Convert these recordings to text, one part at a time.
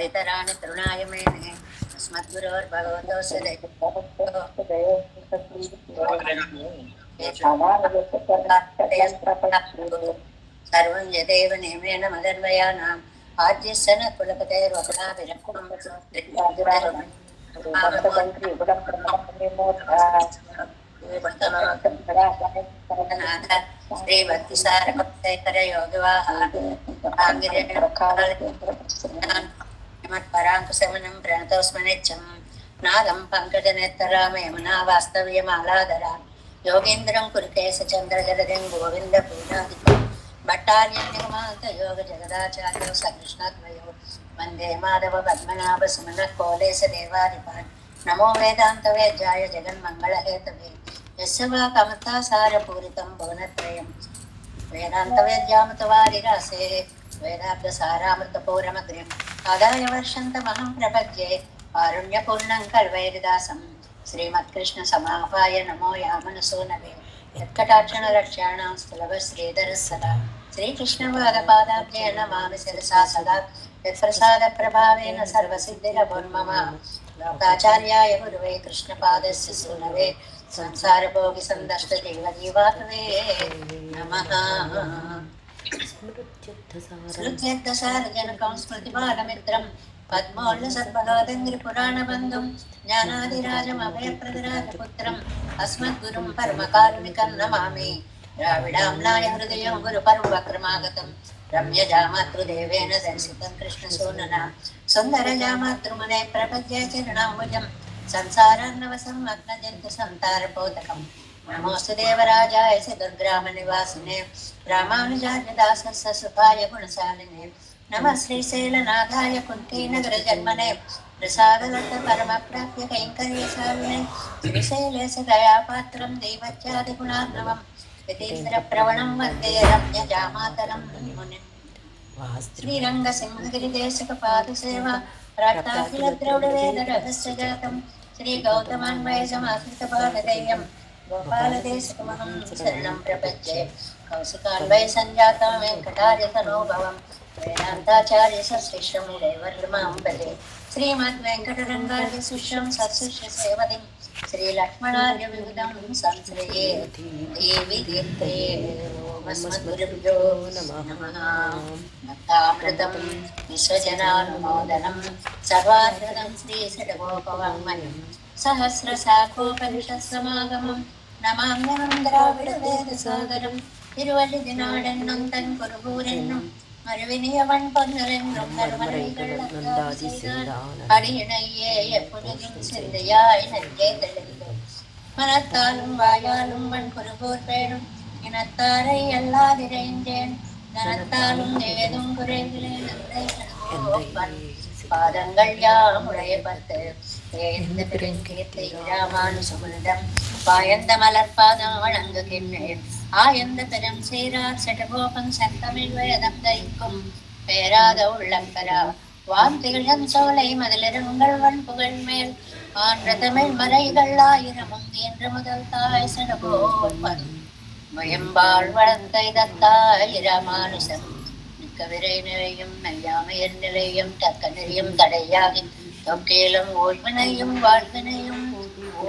आदितराणि तृणाय मेने अस्मद्गुरोर्भगवतोऽस्य सर्वं यदेव नियमेन मदन्वयानाम् आद्यस्य न कुलपतेर्वकुलाभिरक्तं श्रीभक्तिसारकर योगवाहाङ्गिरेणपराङ्कुशमनं प्रणतोस्मनित्यं नादं पङ्कजनेत्रराम यमुना वास्तव्यमालाधरा योगीन्द्रं कुरुकेशचन्द्रजलधिं गोविन्दपूजादिकं भट्टार्यनिगमान्त योग जगदाचार्यो सकृष्णद्वयो वन्दे माधव पद्मनाभ सुमनः कोलेश देवादिपान् नमो वेदान्तवेद्याय जगन्मङ्गलहेतवे यस्य वा कमतासारपूरितं भुवनत्रयं वेदान्तवेद्यामृतवारिरासे वेदार्थसारामृतपूरमग्र्यम् आदाय वर्षन्तमहं प्रपद्ये कारुण्यपूर्णं कल्वैरिदासं श्रीमत्कृष्णसमाहाय नमो यामनसो नवे यत्कटाक्षणरक्ष्याणां स्थलभश्रीधरः सदा श्रीकृष्णपादपादाब्जे नमामि शिरसा सदा यत्प्रसादप्रभावेन सर्वसिद्धिरभुर्मम लोकाचार्याय गुरुवे कृष्णपादस्य सूनवे संसारभोगिसन्दष्टजीवजीवात्वे नमः। स्मृत्यर्थसारजनकं स्मृतिबालमित्रं पद्मोल्लसद्भगवदङ्घ्रिपुराणबन्धुं ज्ञानादिराजमभयप्रदराजपुत्रम् अस्मद्गुरुं परमकारुणिकं नमामि। द्राविडाम्नाय हृदयं गुरुपर्वक्रमागतं रम्यजामातृदेवेन दर्शितं कृष्णसूनना सुन्दरजामातृमुने प्रपद्ये चरणाम्बुजं संसारार्णवसंमग्नजन्तुसन्तारपोतकं नमोऽस्तु देवराजाय च दुर्ग्रामनिवासिने रामानुजार्यदासस्य सुखाय गुणशालिने नमः श्रीशैलनाथाय कुन्तीनगरजन्मने प्रसादलब्धपरमप्राप्य कैङ्कर्यशालिने श्रीशैलेश दयापात्रं दैवत्यादिगुणार्णवं यतीन्द्रप्रवणं वन्दे रम्यजामातरं मुनिम्। श्रीरङ्गसिंहगिरिदेशकपादसेवा प्राप्ताखिलद्रौडवेदरहस्यजातं श्रीगौतमान्वयसमाश्रितपाददेयं गोपालदेशकमहं शरणं प्रपद्ये कौशिकान्वयसञ्जातं वेङ्कटार्यतनोभवं वेदान्ताचार्यसशिष्यं देवर्मां भजे श्रीमद्वेङ्कटरङ्गार्यशिष्यं सत्शिष्यसेवदिं श्रीलक्ष्मणार्यविबुधं संश्रये देवी दीप्ते ओमस्मद्गुरुभ्यो नमः। भक्तामृतं विश्वजनानुमोदनं सर्वार्थदं श्रीषड्गोपवाङ्मयं सहस्रशाखोपनिषत्समागमं नमाम्यहं द्राविडवेदसागरं तिरुवल्लिदिनाडेन्नं तन् कुरुबूरेन्नं மறுவினியவன் பொன்னரென்றும் நறுமறைகள் அடியினையே எப்பொழுதும் சிந்தையாய் நெஞ்சே தெளிந்து மனத்தாலும் வாயாலும் வன் குருகூர் பேடும் இனத்தாரை எல்லாதிரைந்தேன் நனத்தாலும் ஏதும் குறைவிலேன் பாதங்கள் யாமுடைய பத்து ஏந்த பெருங்கீர்த்தி ராமானுசமுனிதம் பாயந்த மலர்பாதம் வழங்குகின்றேன் ஆயந்த பெரும் சீரார் செடகோபன் செந்தமிழ் வேதம் தைக்கும் பேராத உள்ளம்பரா வான் திகழன் சோலை மதிலிருங்கள் வன் புகழ் மேல் ஆன்ற தமிழ் மறைகள் ஆயிரமும் என்று முதல் தாய் செடகோபன் வயம்பாள் வளர்த்தை தத்தாய் ராமானுசம் மிக்க விரை நிலையும் மெய்யாமையர் நிலையும் தக்க நெறியும் தடையாகி தொக்கேலும் ஓய்வினையும் வாழ்வினையும்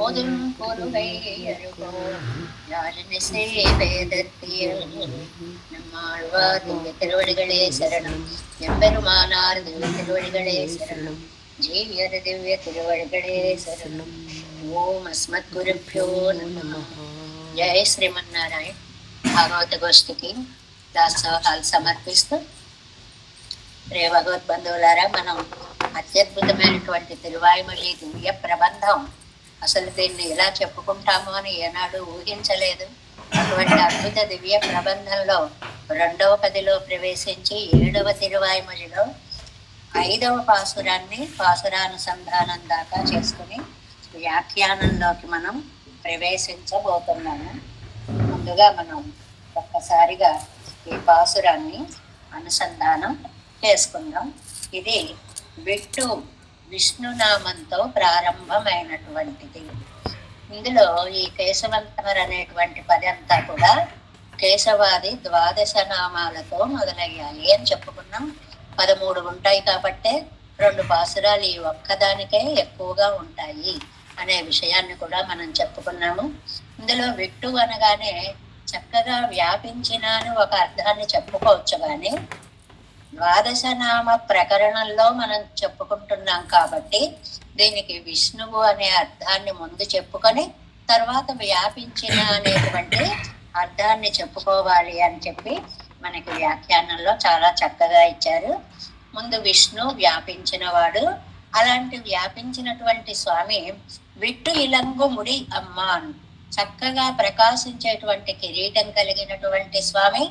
ஓதும் பொருளை அருகோம் யாழினிசை வேதத்தில் நம்மாழ்வார் திவ்ய திருவடிகளே சரணம் எம்பெருமானார் திவ்ய திருவடிகளே சரணம் ஜீவியர் திவ்ய திருவடிகளே சரணம் ஓம் అస్మత్ గురుభ్యో నమః. జయ శ్రీమన్నారాయణ. భాగవత గోష్ఠికి దాసోహాలు సమర్పిస్తూ ప్రియ భగవద్బంధువులారా, మనం అత్యద్భుతమైనటువంటి తిరువాయుమొഴി దివ్య ప్రబంధం అసలు దీన్ని ఎలా చెప్పుకుంటామో అని ఏనాడు ఊహించలేదు. అటువంటి అద్భుత దివ్య ప్రబంధంలో 2వ పదిలో ప్రవేశించి 7వ తిరువాయుమొழிలో 5వ పాసురాన్ని పాసురానుసంధానం దాకా చేసుకుని వ్యాఖ్యానంలోకి మనం ప్రవేశించబోతున్నాము. ముందుగా మనం ఒక్కసారిగా ఈ పాసురాన్ని అనుసంధానం చేసుకుందాం. ఇది విష్ణు విష్ణునామంతో ప్రారంభమైనటువంటిది. ఇందులో ఈ కేశవంతమర్ అనేటువంటి పది అంతా కూడా కేశవాది 12 నామాలతో మొదలయ్యాయి అని చెప్పుకున్నాం. 13 ఉంటాయి కాబట్టే 2 పాసురాలు ఈ ఒక్కదానికే ఎక్కువగా ఉంటాయి అనే విషయాన్ని కూడా మనం చెప్పుకున్నాము. ఇందులో విట్టు అనగానే చక్కగా వ్యాపించిన అని ఒక అర్థాన్ని చెప్పుకోవచ్చు, కానీ ద్వాదశనామ ప్రకరణంలో మనం చెప్పుకుంటున్నాం కాబట్టి దీనికి విష్ణువు అనే అర్థాన్ని ముందు చెప్పుకొని తర్వాత వ్యాపించిన అనేటువంటి అర్థాన్ని చెప్పుకోవాలి అని చెప్పి మనకి వ్యాఖ్యానంలో చాలా చక్కగా ఇచ్చారు. ముందు విష్ణు వ్యాపించిన వాడు. అలాంటి వ్యాపించినటువంటి స్వామి విట్టు ఇలంగు ముడి అమ్మాన్, చక్కగా ప్రకాశించేటువంటి కిరీటం కలిగినటువంటి స్వామి.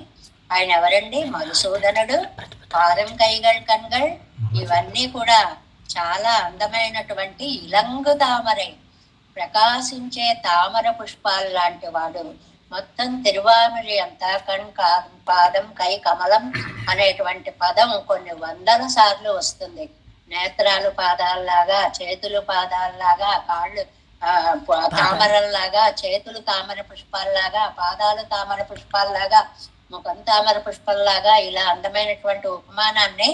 ఆయన ఎవరండి? మధుసూదనుడు. పాదం కైగల్ కన్గల్ ఇవన్నీ కూడా చాలా అందమైనటువంటి ఇలంగు తామరై, ప్రకాశించే తామర పుష్పాలు లాంటి వాడు. మొత్తం తిరువామిలి అంతా పాదం కై కమలం అనేటువంటి పదం కొన్ని వందల సార్లు వస్తుంది. నేత్రాలు పాదాల్లాగా, చేతులు పాదాల్లాగా, కాళ్ళు తామరల్లాగా, చేతులు తామర పుష్పాల్లాగా, పాదాలు తామర పుష్పాల్లాగా, ముఖం తామర పుష్పంలాగా, ఇలా అందమైనటువంటి ఉపమానాన్ని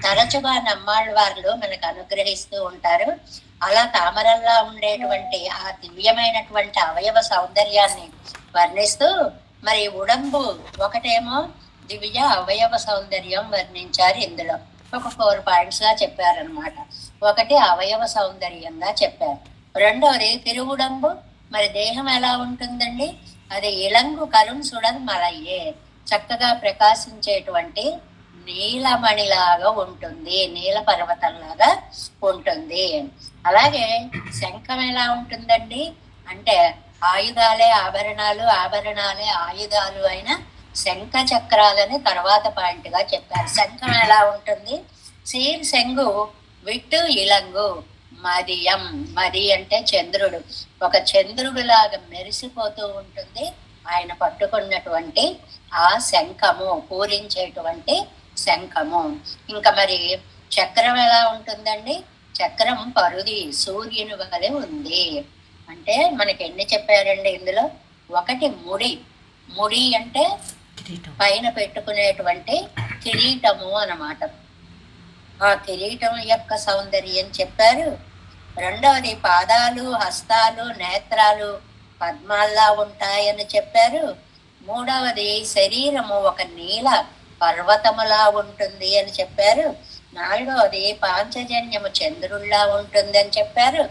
తరచుగా నమ్మాళ్ళ వారు మనకు అనుగ్రహిస్తూ ఉంటారు. అలా తామరల్లా ఉండేటువంటి ఆ దివ్యమైనటువంటి అవయవ సౌందర్యాన్ని వర్ణిస్తూ, మరి ఉడంబు ఒకటేమో దివ్య అవయవ సౌందర్యం వర్ణించారు. ఇందులో ఒక 4 పాయింట్స్ గా చెప్పారనమాట. ఒకటి అవయవ సౌందర్యంగా చెప్పారు. రెండోది తిరువుడంబు, మరి దేహం ఎలా ఉంటుందండి? అది ఇలంగు కరుణ్ మలయ్యే, చక్కగా ప్రకాశించేటువంటి నీలమణిలాగా ఉంటుంది, నీల పర్వతంలాగా ఉంటుంది. అలాగే శంఖం ఎలా ఉంటుందండి అంటే ఆయుధాలే ఆభరణాలు, ఆభరణాలే ఆయుధాలు అయిన శంఖ చక్రాలని తర్వాత పాయింట్ గా చెప్పారు. శంఖం ఎలా ఉంటుంది? సీర్ శంగు విట్టు ఇలంగు మదియం, మది అంటే చంద్రుడు, ఒక చంద్రుడు లాగా మెరిసిపోతూ ఉంటుంది ఆయన పట్టుకున్నటువంటి ఆ శంఖము, పూరించేటువంటి శంఖము. ఇంకా మరి చక్రం ఎలా ఉంటుందండి? చక్రం పరుది సూర్యుని వలె ఉంది. అంటే మనకి ఎన్ని చెప్పారండి ఇందులో? ఒకటి ముడి, ముడి అంటే పైన పెట్టుకునేటువంటి కిరీటము అన్నమాట. ఆ కిరీటం యొక్క సౌందర్యం చెప్పారు. రెండవది పాదాలు, హస్తాలు, నేత్రాలు పద్మాల్లా ఉంటాయని చెప్పారు. మూడవది శరీరము ఒక నీల పర్వతములా ఉంటుంది అని చెప్పారు. నాలుగవది పాంచజన్యము చంద్రుల్లా ఉంటుంది అని చెప్పారు.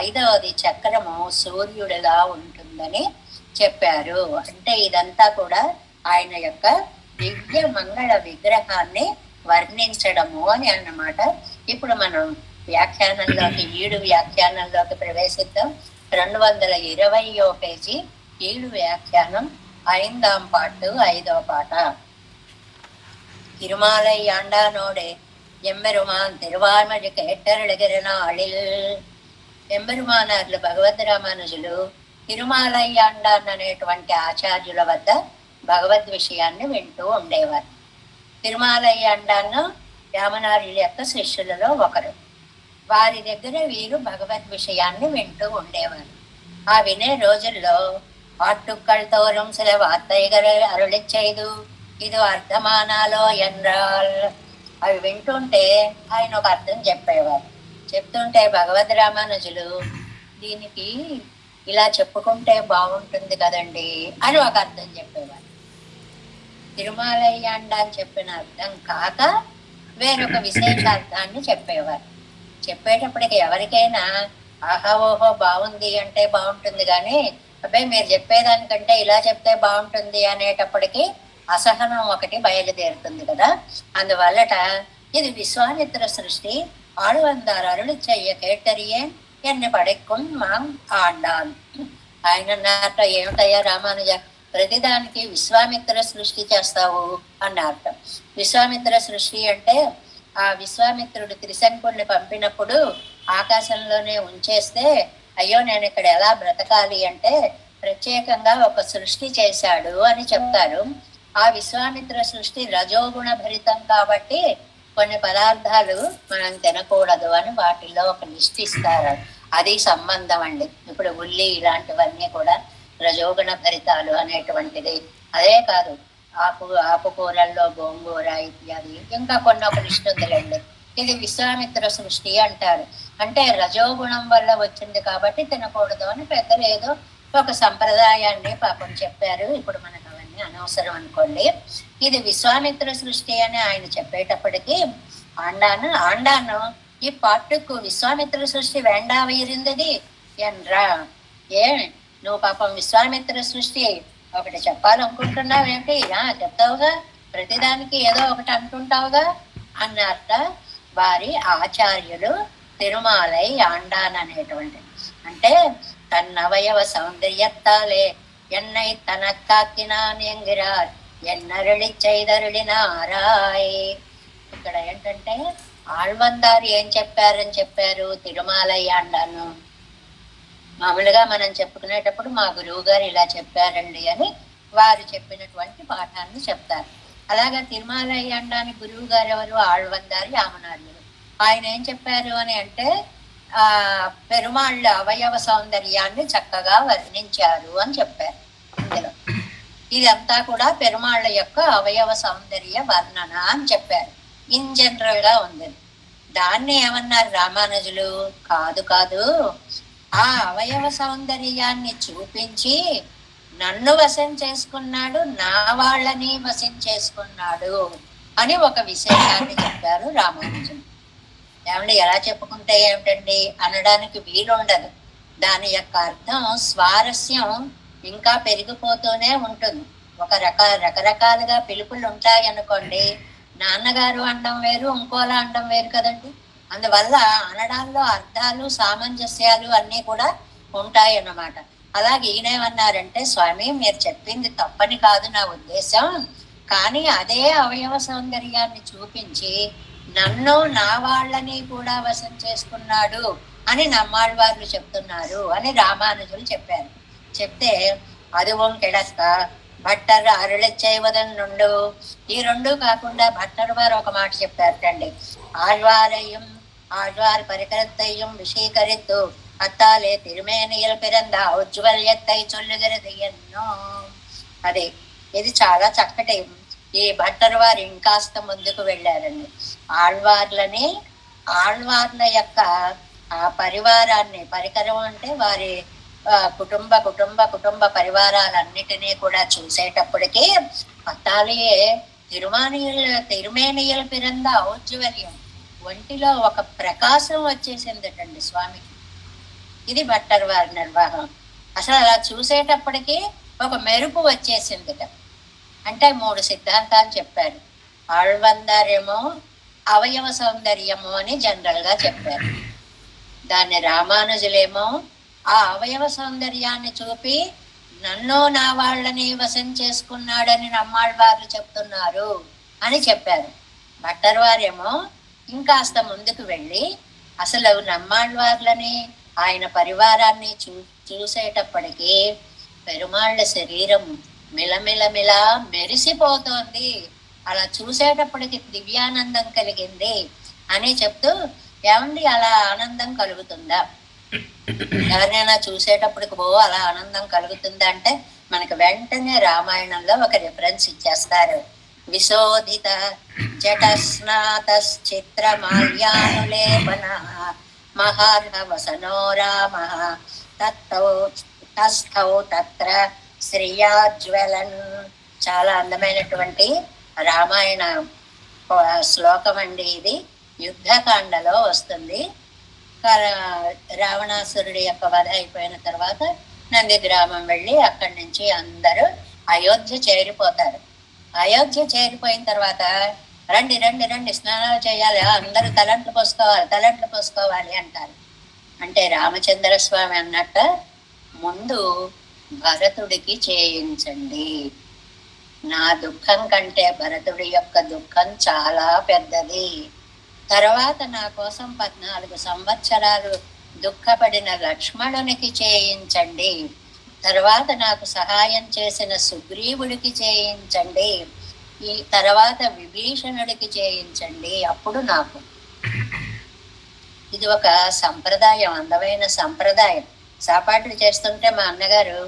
ఐదవది చక్రము సూర్యుడిలా ఉంటుందని చెప్పారు. అంటే ఇదంతా కూడా ఆయన యొక్క దివ్య మంగళ విగ్రహాన్ని వర్ణించడము అని అన్నమాట. ఇప్పుడు మనం వ్యాఖ్యానంలోకి, ఈడు వ్యాఖ్యానంలోకి ప్రవేశిద్దాం. 220వ పేజీ, ఈడు వ్యాఖ్యానం, 5ஆம் பாட்டு, 5వ పాట. திருமாலை ஆண்டானோடே எம்பெருமான் திருவாய்மொழி கேட்டருளுகிற நாளில், ఎంబెరుమానార్లు భగవద్ రామానుజులు తిరుమాలై ఆండాన్ అనేటువంటి ఆచార్యుల వద్ద భగవద్ విషయాన్ని వింటూ ఉండేవారు. తిరుమాలై ఆండాన్ను రామనార్యుల యొక్క శిష్యులలో ఒకరు. వారి దగ్గర వీరు భగవద్ విషయాన్ని వింటూ ఉండేవారు. ఆ వినే రోజుల్లో పాట్టుక్కల్ తోరం சில வார்த்தைகளை అరుళిச் செய்து ఇది అర్థమానాలో ఎన్రాల్, అవి వింటుంటే ఆయన ఒక అర్థం చెప్పేవారు. చెప్తుంటే భగవద్ రామానుజులు దీనికి ఇలా చెప్పుకుంటే బాగుంటుంది కదండి అని ఒక అర్థం చెప్పేవారు. తిరుమలయ్యాండ అని చెప్పిన అర్థం కాక వేరొక విశేషార్థాన్ని చెప్పేవారు. చెప్పేటప్పటికి ఎవరికైనా ఆహా ఓహో బాగుంది అంటే బాగుంటుంది, కానీ అబ్బాయి మీరు చెప్పేదానికంటే ఇలా చెప్తే బాగుంటుంది అనేటప్పటికీ అసహనం ఒకటి బయలుదేరుతుంది కదా. అందువల్లట ఇది విశ్వామిత్ర సృష్టి ఆళ్వందారు అరుళి చెయ్య కేటరియే ఎన్ని పడెక్కుం మాం ఆండాన్. ఆయన అన్నట్ట ఏమిటయ్యా రామానుజ, ప్రతిదానికి విశ్వామిత్ర సృష్టి చేస్తావు అన్నట్ట. విశ్వామిత్ర సృష్టి అంటే ఆ విశ్వామిత్రుడు త్రిశంకుల్ని పంపినప్పుడు ఆకాశంలోనే ఉంచేస్తే అయ్యో నేను ఇక్కడ ఎలా బ్రతకాలి అంటే ప్రత్యేకంగా ఒక సృష్టి చేశాడు అని చెప్తారు. ఆ విశ్వామిత్ర సృష్టి రజోగుణ భరితం కాబట్టి కొన్ని పదార్థాలు మనం తినకూడదు అని వాటిల్లో ఒక లిస్ట్ ఇస్తారు. అది సంబంధం అండి. ఇప్పుడు ఉల్లి ఇలాంటివన్నీ కూడా రజోగుణ భరితాలు అనేటువంటిది. అదే కాదు, ఆకుకూరల్లో గోంగూర ఇత్యాది, ఇంకా కొన్ని ఒక లిస్ట్ ఉందిలేండి. ఇది విశ్వామిత్ర సృష్టి అంటారు. అంటే రజోగుణం వల్ల వచ్చింది కాబట్టి తినకూడదు అని పెద్దలు ఏదో ఒక సంప్రదాయాన్ని పాపం చెప్పారు. ఇప్పుడు మనకు అవన్నీ అనవసరం అనుకోండి. ఇది విశ్వామిత్ర సృష్టి అని ఆయన చెప్పేటప్పటికి ఆండాను ఈ పాటుకు విశ్వామిత్ర సృష్టి వేండావ ఇరిందది ఎన్రా, ఏ నువ్వు పాపం విశ్వామిత్ర సృష్టి ఒకటి చెప్పాలనుకుంటున్నావు ఏంటి, చెప్తావుగా, ప్రతిదానికి ఏదో ఒకటి అంటుంటావుగా అన్నట్ట వారి ఆచార్యులు తిరుమాలై ఆండాన్ అనేటువంటి. అంటే తన్నవయవ సౌందర్యత్తాలే ఎన్నై తనక్కాకినాన్ ఎంగిరార్ ఎన్నరళి చైదరుడినారాయ్. ఇక్కడ ఏంటంటే ఆళ్వందారు ఏం చెప్పారు తిరుమాలై ఆండాను. మామూలుగా మనం చెప్పుకునేటప్పుడు మా గురువు గారు ఇలా చెప్పారండి అని వారు చెప్పినటువంటి పాఠాన్ని చెప్తారు. అలాగా తిరుమలై ఆండాని గురువు గారు ఎవరు? ఆళ్వందారి ఆమనార్యులు. ఆయన ఏం చెప్పారు అని అంటే పెరుమాళ్ళ అవయవ సౌందర్యాన్ని చక్కగా వర్ణించారు అని చెప్పారు. ఇందులో ఇదంతా కూడా పెరుమాళ్ళ యొక్క అవయవ సౌందర్య వర్ణన అని చెప్పారు. ఇన్ జనరల్ గా ఉంది. దాన్ని ఏమన్నారు రామానుజులు? కాదు, ఆ అవయవ సౌందర్యాన్ని చూపించి నన్ను వశం చేసుకున్నాడు, నా వాళ్ళని వశం చేసుకున్నాడు అని ఒక విశేషాన్ని చెప్పారు రామానుజులు. ఏమండి, ఎలా చెప్పుకుంటే ఏమిటండి అనడానికి వీలుండదు. దాని యొక్క అర్థం స్వారస్యం ఇంకా పెరిగిపోతూనే ఉంటుంది. రకరకాలుగా పిలుపులు ఉంటాయి అనుకోండి. నాన్నగారు అనడం వేరు, ఇంకోలా అనడం వేరు కదండి. అందువల్ల అనడాల్లో అర్థాలు సామంజస్యాలు అన్నీ కూడా ఉంటాయి అన్నమాట. అలాగే ఈయనేమన్నారంటే, స్వామి మీరు చెప్పింది తప్పని కాదు నా ఉద్దేశం, కానీ అదే అవయవ సౌందర్యాన్ని చూపించి నన్ను నా వాళ్ళని కూడా వశం చేసుకున్నాడు అని నమ్మాళ్ళవార్లు చెప్తున్నారు అని రామానుజులు చెప్పారు. చెప్తే అదువం కెడక్క భట్టర్ అరుళచ్చైవదన్ నుండు, ఈ రెండు కాకుండా భట్టర్ వారు ఒక మాట చెప్పారటండి. ఆళ్వార్ పరికరత్తయ్యం విషీకరిత్తు అత్తాలే తిరుమేనియల్ పిరంద ఉజ్వల్యత్తై చొల్లుగరది ఎన్నో. అదే ఇది చాలా చక్కటి. ఈ భట్టర్ వారు ఇంకాస్త ముందుకు వెళ్ళారండి. ఆళ్వార్ల యొక్క ఆ పరివారాన్ని, పరికరం అంటే వారి కుటుంబ పరివారాలన్నిటినీ కూడా చూసేటప్పటికీ అత్తాలియే తిరుమేనియల్ పిరంద ఔజ్వల్యం, ఒంటిలో ఒక ప్రకాశం వచ్చేసిందటండి స్వామికి. ఇది భట్టర్ వారి నిర్వాహం. అసలు అలా చూసేటప్పటికి ఒక మెరుపు వచ్చేసిందిట. అంటే 3 సిద్ధాంతాలు చెప్పారు. ఆళ్వందారేమో అవయవ సౌందర్యము అని జనరల్ గా చెప్పారు. దాన్ని రామానుజులేమో ఆ అవయవ సౌందర్యాన్ని చూపి నన్ను నా వాళ్ళని వశం చేసుకున్నాడని నమ్మాళ్ళవార్లు చెప్తున్నారు అని చెప్పారు. భట్టర్ వారేమో ఇంకాస్త ముందుకు వెళ్ళి అసలు నమ్మాళ్ళవార్లని ఆయన పరివారాన్ని చూసేటప్పటికీ పెరుమాళ్ళ శరీరం మిలమిలమిలా మెరిసిపోతోంది, అలా చూసేటప్పటికి దివ్యానందం కలిగింది అని చెప్తూ, ఏమండి అలా ఆనందం కలుగుతుందా? ఎవరినైనా చూసేటప్పటికి అలా ఆనందం కలుగుతుందా అంటే మనకు వెంటనే రామాయణంలో ఒక రిఫరెన్స్ ఇచ్చేస్తారు. విశోధిత జటస్నాత చిత్ర మాల్యానులేపన మహార్హవసనో రామ తస్థౌ తత్ర శ్రీయాజ్వలన్. చాలా అందమైనటువంటి రామాయణ శ్లోకం అండి ఇది. యుద్ధకాండలో వస్తుంది. రావణాసురుడి యొక్క వధ అయిపోయిన తర్వాత నంది గ్రామం వెళ్ళి అక్కడి నుంచి అందరూ అయోధ్య చేరిపోతారు. అయోధ్య చేరిపోయిన తర్వాత రండి రండి రండి స్నానాలు చేయాలి, అందరూ తలంట్లు పోసుకోవాలి అంటారు. అంటే రామచంద్ర స్వామి అన్నట్ట ముందు భరతుడికి చేయించండి, నా దుఃఖం కంటే భరతుడి యొక్క దుఃఖం చాలా పెద్దది. తర్వాత నా కోసం 14 సంవత్సరాలు దుఃఖపడిన లక్ష్మణునికి చేయించండి, తర్వాత నాకు సహాయం చేసిన సుగ్రీవుడికి చేయించండి, ఈ తర్వాత విభీషణుడికి చేయించండి, అప్పుడు నాకు. ఇది ఒక సంప్రదాయం, అందమైన సంప్రదాయం. సాపాట్లు చేస్తుంటే మా అన్నగారు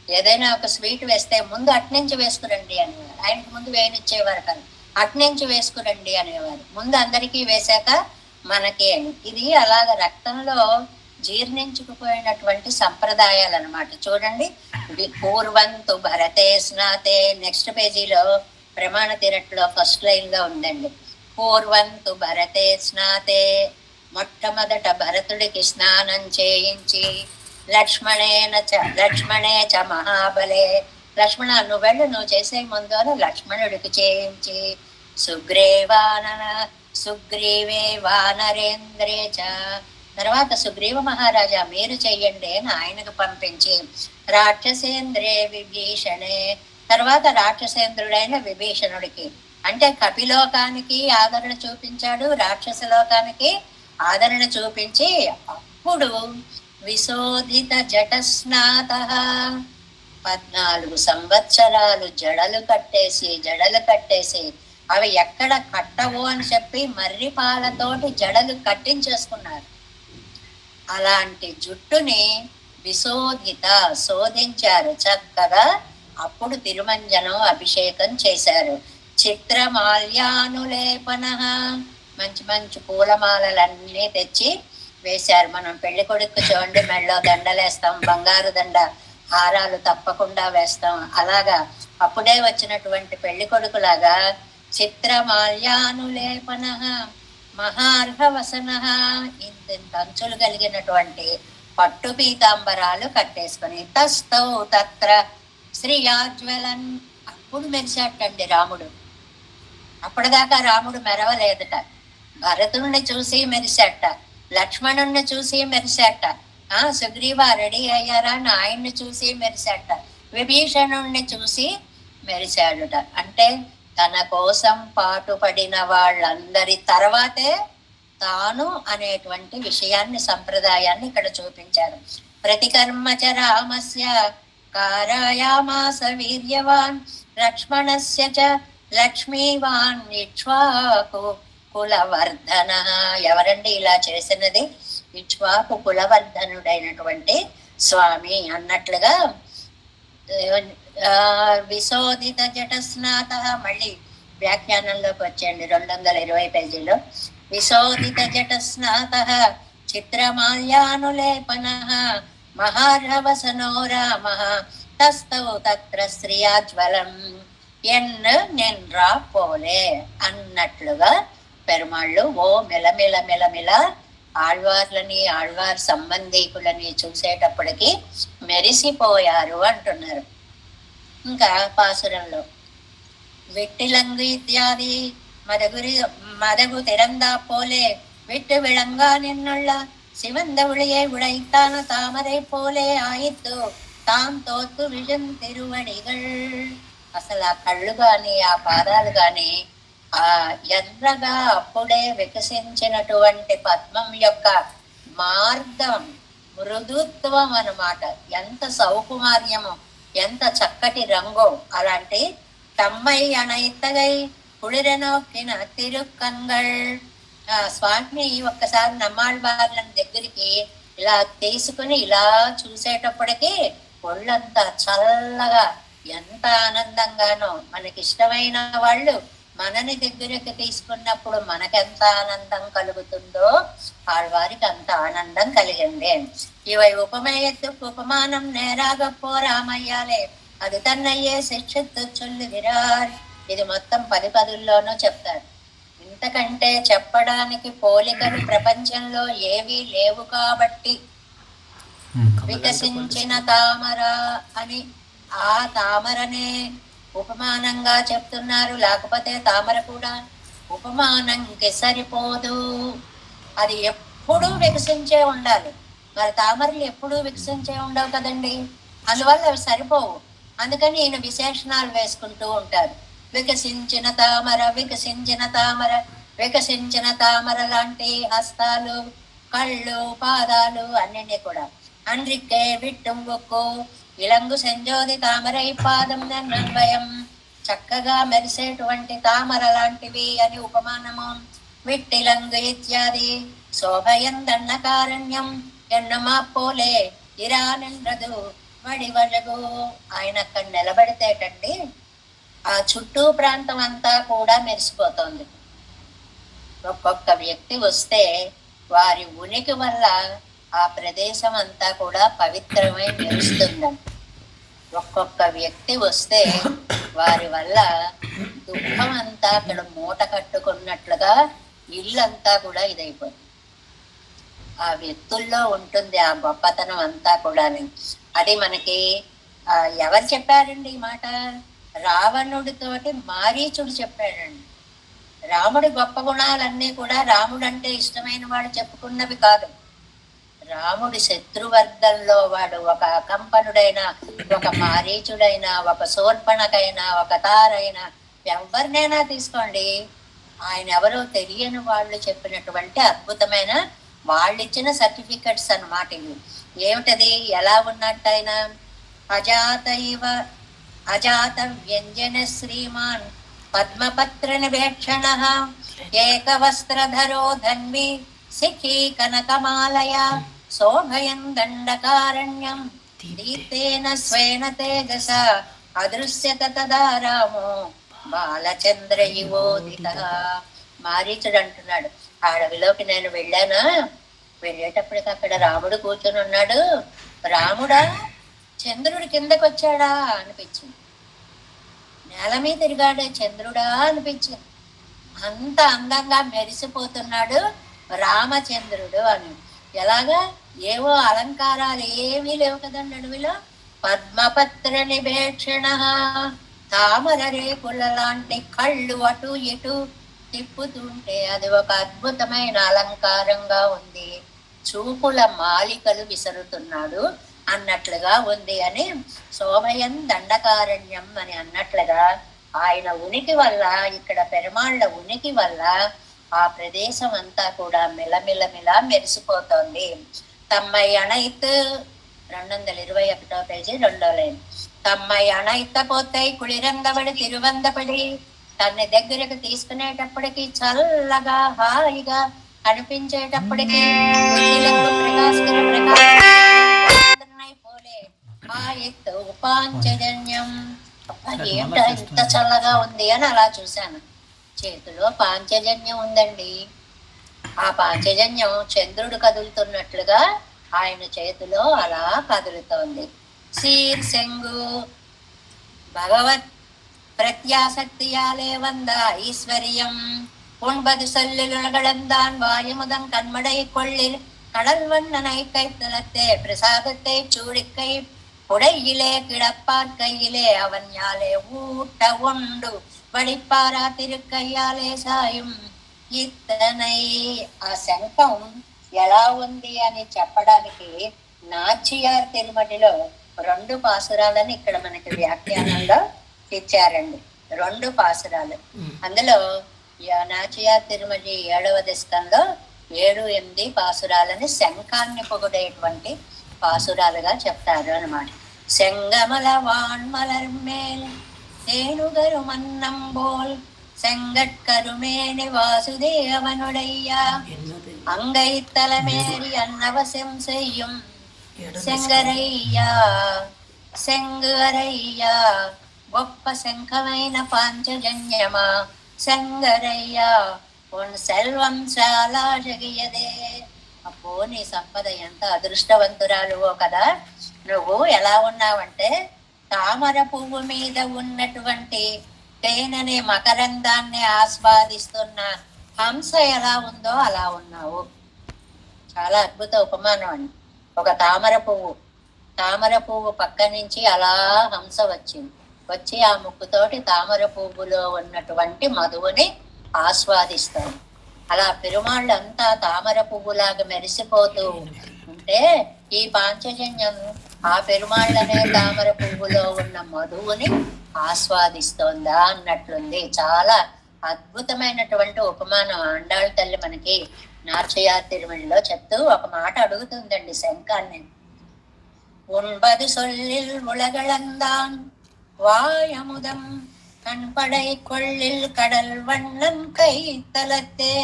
ఏదైనా ఒక స్వీట్ వేస్తే ముందు అట్నుంచి వేసుకురండి అనేవారు. ఆయనకు ముందు వేయనిచ్చేవారు కాదు, అట్నుంచి వేసుకురండి అనేవారు. ముందు అందరికీ వేశాక మనకి ఇది అలాగ రక్తంలో జీర్ణించుకుపోయినటువంటి సంప్రదాయాలు అనమాట. చూడండి, పూర్వంతు భరతే స్నాతే, నెక్స్ట్ పేజీలో ప్రమాణ తీరట్లో ఫస్ట్ లైన్ లో ఉందండి. పూర్వంతు భరతే స్నాతే, మొట్టమొదట భరతుడికి స్నానం చేయించి, లక్ష్మణే చ మహాబలే, లక్ష్మణ నువ్వు వెళ్ళు, నువ్వు చేసే ముందు అని లక్ష్మణుడికి చేయించి, సుగ్రీవే వానరేంద్రే చ, తర్వాత సుగ్రీవ మహారాజా మీరు చెయ్యండి అని ఆయనకు పంపించి, రాక్షసేంద్రే విభీషణే, తర్వాత రాక్షసేంద్రుడైన విభీషణుడికి, అంటే కపిలోకానికి ఆదరణ చూపించాడు, రాక్షస లోకానికి ఆదరణ చూపించి, అప్పుడు విశోధిత జటస్నాత, 14 సంవత్సరాలు జడలు కట్టేసి అవి ఎక్కడ కట్టవు అని చెప్పి మర్రి పాలతోటి జడలు కట్టించేసుకున్నారు. అలాంటి జుట్టుని శోధించారు చక్కగా. అప్పుడు తిరుమంజనం అభిషేకం చేశారు. చిత్రమాల్యానులేపన, మంచి మంచి పూలమాలలన్నీ తెచ్చి వేశారు. మనం పెళ్లి కొడుకు చూడండి, మెళ్ళో దండలేస్తాం, బంగారు దండ హారాలు తప్పకుండా వేస్తాం. అలాగా అప్పుడే వచ్చినటువంటి పెళ్లి కొడుకులాగా చిత్రమాల్యానులేపన మహార్హవసన, ఇంత అంచులు కలిగినటువంటి పట్టు పీతాంబరాలు కట్టేసుకొని, తస్తౌ తత్ర శ్రీయాజ్వలన్, అప్పుడు మెరిసేటండి రాముడు. అప్పటిదాకా రాముడు మెరవలేదట. భరతుణ్ణి చూసి మెరిసేట, లక్ష్మణుణ్ణి చూసి మెరిసేట, సుగ్రీవ రెడీ అయ్యారా అని ఆయన్ని చూసి మెరిసేట, విభీషణుణ్ణి చూసి మెరిశాడుట. అంటే తన కోసం పాటుపడిన వాళ్ళందరి తర్వాతే తాను అనేటువంటి విషయాన్ని, సంప్రదాయాన్ని ఇక్కడ చూపించారు. ప్రతికర్మచ రామస్య కారయామాస వీర్యవాన్, లక్ష్మణస్య చ లక్ష్మీవాన్ ఇక్ష్వాకు కులవర్ధన. ఎవరండి ఇలా చేసినది? ఇక్ష్వాకు కులవర్ధనుడైనటువంటి స్వామి అన్నట్లుగా. విశోధిత జటస్నాత, మళ్ళీ వ్యాఖ్యానంలోకి వచ్చేయండి 220 పేజీలో. విశోధిత జటస్నాత చిత్రమాల్యానులేపన మహార్హవసనో రామ, తస్తౌ తత్ర శ్రియాజ్వలం నిన్రా పోలే అన్నట్లుగా పెరుమాళ్ళు ఓ మెలమెల ఆళ్వార్ సంబంధీకులని చూసేటప్పటికి మెరిసిపోయారు అంటున్నారు. ఇంకా పాసురంలో వెట్టిలంగు ఇత్యాది మదగు తిరందా పోలే விட்டு விளங்கா நின்னுள்ள சிவந்த ஒளியை உடைத்தான தாமரை போலே ஆயிత్తు తాం తోత్తు విజన్ తిరువడిగల్. అసలు ఆ కళ్ళు గాని ఆ పాదాలు గాని ఆ ఎర్రగా అప్పుడే వికసించినటువంటి పద్మం యొక్క మార్గం, మృదుత్వం అన్నమాట. ఎంత సౌకుమార్యమో, ఎంత చక్కటి రంగో. అలాంటి తమ్మై అణైతగై కుళిరనొక్కిన తిరుకంగల్. స్వామి ఒక్కసారి నమ్మాళ్ళవార్లను దగ్గరికి ఇలా తీసుకుని ఇలా చూసేటప్పటికి ఒళ్ళంతా చల్లగా, ఎంత ఆనందంగానో. మనకిష్టమైన వాళ్ళు మనని దగ్గరకు తీసుకున్నప్పుడు మనకెంత ఆనందం కలుగుతుందో ఆళ్వారికి అంత ఆనందం కలిగింది. ఇవై ఉపమేయత్తుకు ఉపమానం నేరాగ పోరామయ్యాలే అది తన్నయ్యే శిక్షిత్తు చొల్లు విరార్. ఇది మొత్తం 10 పదుల్లోనూ చెప్తారు. ఇంతకంటే చెప్పడానికి పోలికలు ప్రపంచంలో ఏవీ లేవు కాబట్టి వికసించిన తామర అని ఆ తామరనే ఉపమానంగా చెప్తున్నారు. లేకపోతే తామర కూడా ఉపమానంకి సరిపోదు, అది ఎప్పుడూ వికసించే ఉండాలి. మరి తామరలు ఎప్పుడూ వికసించే ఉండవు కదండి, అందువల్ల అవి సరిపోవు. అందుకని ఈయన విశేషణాలు వేసుకుంటూ ఉంటారు. వికసించిన తామర, వికసించిన తామర, వికసించిన తామర లాంటి హస్తాలు, కళ్ళు, పాదాలు అన్నీ కూడా. అన్రిక్కే విట్టుంబుక్కు ఇలంగు సంజోది తామరై పాదం నన్వయం. చక్కగా మెరిసేటువంటి తామర లాంటివి అని ఉపమానము. విట్టిలంగు ఇత్యాది శోభయందన్న కారణ్యం ఎన్నమా పోలే ఇరానెండ్రదు వడివజగు. ఆయన అక్కడ నిలబడితేటండి ఆ చుట్టూ ప్రాంతం అంతా కూడా మెరిసిపోతోంది. ఒక్కొక్క వ్యక్తి వస్తే వారి ఉనికి వల్ల ఆ ప్రదేశం అంతా కూడా పవిత్రమై మెరుస్తుందండి. ఒక్కొక్క వ్యక్తి వస్తే వారి వల్ల దుఃఖం అంతా అక్కడ మూట కట్టుకున్నట్లుగా ఇల్లంతా కూడా ఇదైపోతుంది. ఆ వ్యక్తుల్లో ఉంటుంది ఆ గొప్పతనం అంతా కూడా. అది మనకి ఎవరు చెప్పారండి ఈ మాట? రావణుడితోటి మారీచుడు చెప్పాడండి. రాముడి గొప్ప గుణాలన్నీ కూడా రాముడు అంటే ఇష్టమైన వాడు చెప్పుకున్నవి కాదు. రాముడి శత్రువర్గంలో వాడు ఒక అకంపనుడైనా, ఒక మారీచుడైనా, ఒక శూర్పణకైనా, ఒక తారైనా, ఎవరినైనా తీసుకోండి, ఆయన ఎవరో తెలియని వాళ్ళు చెప్పినటువంటి అద్భుతమైన వాళ్ళు ఇచ్చిన సర్టిఫికెట్స్ అన్నమాట ఇవి. ఏమిటది? ఎలా ఉన్నట్టయినా అజాత వ్యంజన శ్రీమాన్ పద్మపత్ర నివేక్షణ ఏకవస్త్రధరో ధన్వి సిఖీ కనకమాలయ శోభయం దండకారణ్యం దీప్తేన స్వేన తేజస అదృశ్యత తదా రామో బాలచంద్ర యువోదిత. మారీచుడు అంటున్నాడు, అడవిలోకి నేను వెళ్ళానా, వెళ్ళేటప్పటికి అక్కడ రాముడు కూర్చొని ఉన్నాడు. రాముడా చంద్రుడి కిందకు వచ్చాడా అనిపించింది, నేల మీద తిరిగాడే చంద్రుడా అనిపించింది. అంత అందంగా మెరిసిపోతున్నాడు రామచంద్రుడు అని. ఎలాగా? ఏవో అలంకారాలు ఏమీ లేవు కదండి అడవిలో. పద్మపత్ర నివేక్షణ, తామర రేకుల లాంటి కళ్ళు అటు ఇటు తిప్పుతుంటే అది ఒక అద్భుతమైన అలంకారంగా ఉంది. చూపుల మాలికలు విసరుతున్నాడు అన్నట్లుగా ఉంది అని శోభయం దండకారణ్యం అని అన్నట్లుగా ఆయన ఉనికి వల్ల, ఇక్కడ పెరుమాళ్ళ ఉనికి వల్ల ఆ ప్రదేశం అంతా కూడా మిలమిలమిలా మెరిసిపోతోంది. తమ్మై అణైత్ 221 పేజీ 2వ లైన్. తమ్మై అణైత పోతే కుళిరంగబడి తిరువందపడి తన్ని దగ్గరకు తీసుకునేటప్పటికి చల్లగా హాయిగా అనిపించేటప్పటికి పోలే ఆ ఎత్తు పాంచజన్యం. ఏంట ఇంత చల్లగా ఉంది అని అలా చూశాను. చేతిలో పాంచజన్యం ఉందండి. ఆ పాంచజన్యం చంద్రుడు కదులుతున్నట్లుగా ఆయన చేతిలో అలా కదులుతోంది. శీర్షంగు భగవత్ பிரத்யாசக்தியாலே வந்த ஐஸ்வர்யம் உண்பது சொல்லுலகழந்தான் வாயுமுதம் கண்மடை கொள்ளில் கடல் வண்ணனை கைத்தலத்தே பிரசாதத்தை சூடிக்கை புடையிலே கிடப்பார் கையிலே அவன் யாலே ஊட்ட உண்டு வடிப்பாரா திருக்கைయాలే సాయం. ఇతనై ఆ శంఖం ఎలా ఉంది అని చెప్పడానికి నాచియార్ తిరుమటిలో 2 పాసురాలని ఇక్కడ మనకి వ్యాఖ్యానంలో ఇచ్చారండి. 2 పాసురాలు. అందులో నాచియార్ తిరుమటి 7వ దశకంలో 7, 8 పాసురాలని శంఖాన్ని పొగిడేటువంటి పాసురాలుగా చెప్తారు అన్నమాట. செங்கமல வான்மலர் மேல் தேனுகரு மன்னம் போல் செங்கட்கருமேனி வாசுதேவனுடையா அங்கை தலைமேறி அன்னவசம் செய்யும் செங்கரையா செங்கு అరయ్యా గొప్ప శంఖమైన పాంచజన్యమా శంగరయ్యా ఉన్ సెల్వం చాలా జగియదే. అప్పో నీ సంపద ఎంత అదృష్టవంతురాలువో కదా. నువ్వు ఎలా ఉన్నావంటే తామర పువ్వు మీద ఉన్నటువంటి తేనెని మకరందాన్ని ఆస్వాదిస్తున్న హంస ఎలా ఉందో అలా ఉన్నావు. చాలా అద్భుత ఉపమానం అండి. ఒక తామర పువ్వు పక్క నుంచి అలా హంస వచ్చి ఆ ముక్కుతోటి తామర పువ్వులో ఉన్నటువంటి మధువుని ఆస్వాదిస్తాడు. అలా పెరుమాళ్ళంతా తామర పువ్వులాగా మెరిసిపోతూ ఉంటే ఈ పాంచజన్యం ఆ పెరుమాళ్ళనే తామర పువ్వులో ఉన్న మధువుని ఆస్వాదిస్తోందా అన్నట్లుంది. చాలా అద్భుతమైనటువంటి ఉపమానం ఆండాళ్ళ తల్లి మనకి నార్చయార్ తిరుమలలో చెప్తూ ఒక మాట అడుగుతుందండి శంఖాన్ని. உண்பது சொல்லில் உலகளந்தான் வாயமுதம் கண்படை கொள்ளில் கடல் வண்ணம் கை தலத்தே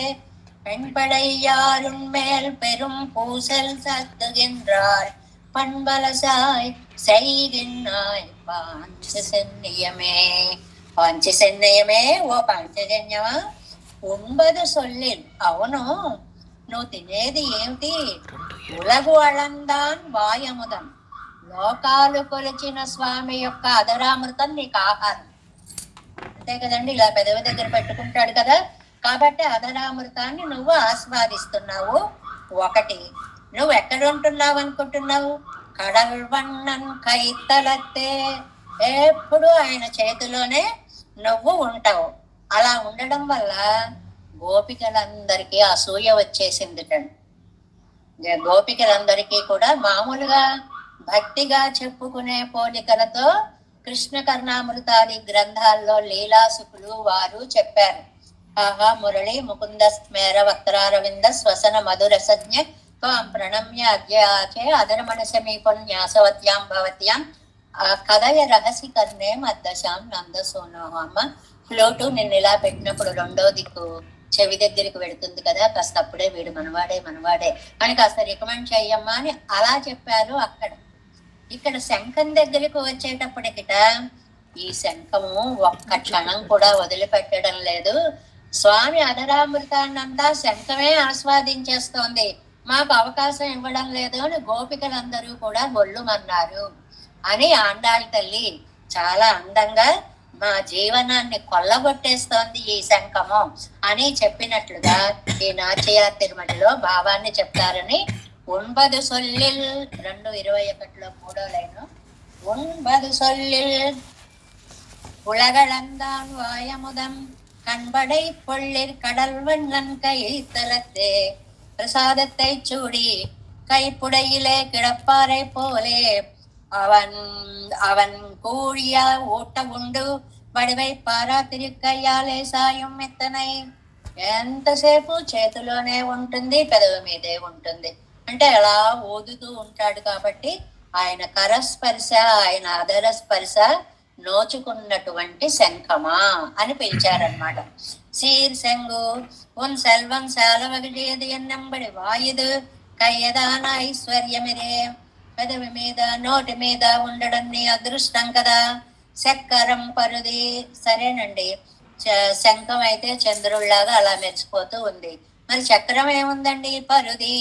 பெண்படை யாருன் மேல் பெரும் பூசல் சத்துகின்றார் பண்பலசாய் செய்கின்றாய் பாஞ்ச சென்னியமே. పాంచజన్యమే ఓ పాంచజన్యమా, ఉంబదు సొల్లిల్. అవును, నువ్వు తినేది ఏమిటి? ఉలగు అళందాన్ వాయముదం. లోకాలు కొలిచిన స్వామి యొక్క అధరామృతం నీకు ఆహారం. అంతే కదండి, ఇలా పెదవి దగ్గర పెట్టుకుంటాడు కదా. కాబట్టి అధరామృతాన్ని నువ్వు ఆస్వాదిస్తున్నావు. ఒకటి, నువ్వు ఎక్కడ ఉంటున్నావు అనుకుంటున్నావు? కడల్వన్నన్ కైతలత్తే. ఎప్పుడు ఆయన చేతిలోనే నువ్వు ఉంటావు. అలా ఉండడం వల్ల గోపికలందరికీ అసూయ వచ్చేసిందిటండి. గోపికలందరికీ కూడా మామూలుగా భక్తిగా చెప్పుకునే పోలికలతో కృష్ణ కర్ణామృతాది గ్రంథాల్లో లీలాసుకులు వారు చెప్పారు. ఆహా మురళి ముకుంద స్మేర వక్రారవింద శ్వసన మధురసజ్ఞ త్వాం ప్రణమ్య అద్యాచే అధర్మణ సమీపం న్యాసవత్యాం భవత్యాం కథయ రహసి కర్ణే మద్దశాం నందసోనో. అమ్మ ఫ్లోటు నిన్ను ఇలా పెట్టినప్పుడు రెండో దిక్కు చెవి దగ్గరికి వెళుతుంది కదా, కాస్త అప్పుడే వీడు మనవాడే మనవాడే అని కాస్త రికమెండ్ చెయ్యమ్మా అని అలా చెప్పారు అక్కడ. ఇక్కడ శంఖం దగ్గరికి వచ్చేటప్పటికిట ఈ శంఖము ఒక్క క్షణం కూడా వదిలిపెట్టడం లేదు. స్వామి అధరామృతాన్నంతా శంఖమే ఆస్వాదించేస్తోంది, మాకు అవకాశం ఇవ్వడం లేదు అని గోపికలందరూ కూడా గొల్లుమన్నారు అని ఆండాళ్ తల్లి చాలా అందంగా మా జీవనాన్ని కొల్లగొట్టేస్తోంది ఈ శంఖము అని చెప్పినట్లుగా ఈ నాట్య తిరుమలలో భావాన్ని చెప్తారని ఉంబదు సొల్లిల్ 2:21 3వ లైను. ఉంబదు సొల్లిల్ உலகளந்தான் வாயமுதம் கண்படை பொள்ளிர் கடல் வண்ணன் கைத்தலத்தே பிரசாதத்தை சூடி கைப்புடையிலே கிடப்பாரை போலே அவன் அவன் கூழிய ஊட்ட உண்டு వడివై పారా తిరిక్కయ్యాలే సాయం ఎత్తనై. ఎంతసేపు చేతిలోనే ఉంటుంది, పెదవి మీదే ఉంటుంది. అంటే అలా ఊదుతూ ఉంటాడు కాబట్టి ఆయన కరస్పర్శ, ఆయన అధర స్పర్శ నోచుకున్నటువంటి శంఖమా అని పిలిచారనమాట. సీర్ శంగు ఉన్ సెల్వం శాలవగిలియది ఎన్నంబడి వాయుదు కయ్యదాన ఐశ్వర్యమిరే. పెదవి మీద నోటి మీద ఉండడం నీ అదృష్టం కదా. చక్కరం పరుది. సరేనండి, శంఖం అయితే చంద్రుళ్లాగా అలా మెరిసిపోతూ ఉంది. మరి చక్రం ఏముందండి? పరుది.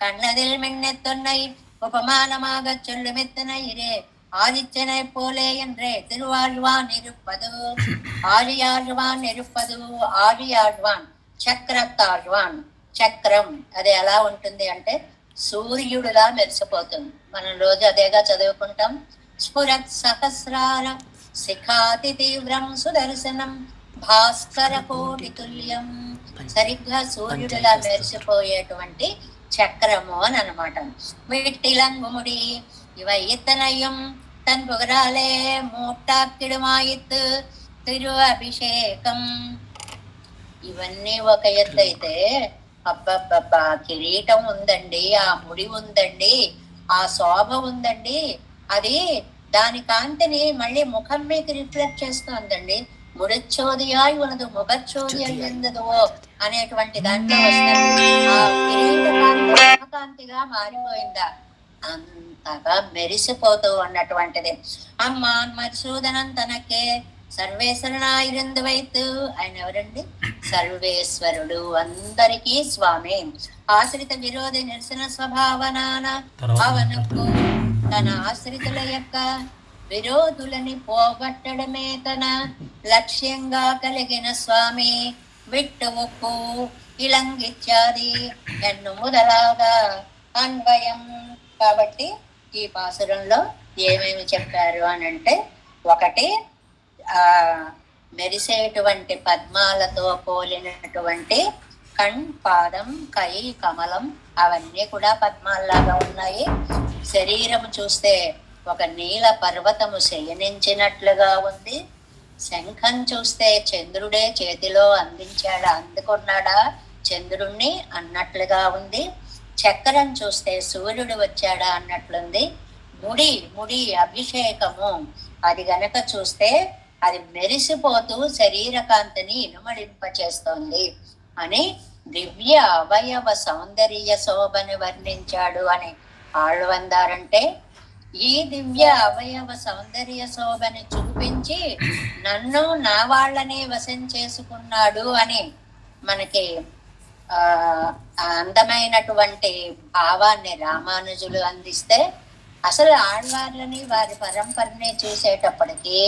కన్నదిల్ మిన్నెత్తున్నై ఉపమానమాగ చొల్లు మెత్తనైరే ஆதிச்சனை போலே என்றே திருவாழ்வான் இருப்பது. ఆలియాழ்వాన్ నిరుపదు. ఆలియాழ்వాన్ చక్రతాழ்వాన్. చక్రం అది ఎలా ఉంటుంది అంటే సూర్యుడులా మెరిసిపోతుంది. మనం రోజు అదేగా చదువుకుంటాం. స్ఫురత్ సహస్రార శిఖాతి తీవ్రం సుదర్శనం భాస్కర కోటి తుల్యం. సరిగ్గా సూర్యుడులా మెరిసిపోయేటువంటి చక్రము అని అనమాట. వీటిలంగుముడి இவ இத்தனையும் தன் புகழாலே மூட்டாக்கிடுமாయిత్తు తిరు అభిషేకం. ఇవన్నీ ఒక ఎత్తు అయితే, అబ్బబ్బబ్బా కిరీటం ఉందండి, ఆ ముడి ఉందండి, ఆ శోభ ఉందండి, అది దాని కాంతిని మళ్ళీ ముఖం మీద రిఫ్లెక్ట్ చేస్తుందండి. ముడిచ్చోదియాయి ఉన్నది ముఖచ్చోది అయ్యిందదో అనేటువంటి దాంట్లో వస్తుంది. ఆ కిరీట కాంతి కాంతిగా మారిపోయిందా, అంతగా మెరిసిపోతూ ఉన్నటువంటిది. అమ్మాన్ మధుసూదనం తనకే సర్వేశ్వరునాయిరందు వైతు. ఆయన ఎవరండి? సర్వేశ్వరుడు, అందరికీ స్వామి. ఆశ్రిత విరోధి నిరసన స్వభావనాన అవనకు తన ఆశ్రితుల యొక్క విరోధులని పోగొట్టడమే తన లక్ష్యంగా కలిగిన స్వామి. విట్టు ఉప్పు ఇలంగిత్యాది ఎన్ను మొదలాగా అన్వయం. కాబట్టి ఈ పాసురంలో ఏమేమి చెప్పారు అని అంటే, ఒకటి మెరిసేటువంటి పద్మాలతో పోలినటువంటి కణ్, పాదం, కై, కమలం అవన్నీ కూడా పద్మాల్లాగా ఉన్నాయి. శరీరం చూస్తే ఒక నీల పర్వతము శయనించినట్లుగా ఉంది. శంఖం చూస్తే చంద్రుడే చేతిలో అందుకున్నాడా చంద్రుణ్ణి అన్నట్లుగా ఉంది. చక్రం చూస్తే సూర్యుడు వచ్చాడా అన్నట్లుంది. ముడి అభిషేకము అది గనక చూస్తే అది మెరిసిపోతూ శరీరకాంతిని ఇనుమడింపచేస్తోంది అని దివ్య అవయవ సౌందర్య శోభని వర్ణించాడు అని ఆళ్వందారంటే, ఈ దివ్య అవయవ సౌందర్య శోభని చూపించి నన్ను నా వాళ్ళని వశం చేసుకున్నాడు అని మనకి ఆ అందమైనటువంటి భావాన్ని రామానుజులు అందిస్తే, అసలు ఆళ్వార్లని వారి పరంపరని చూసేటప్పటికి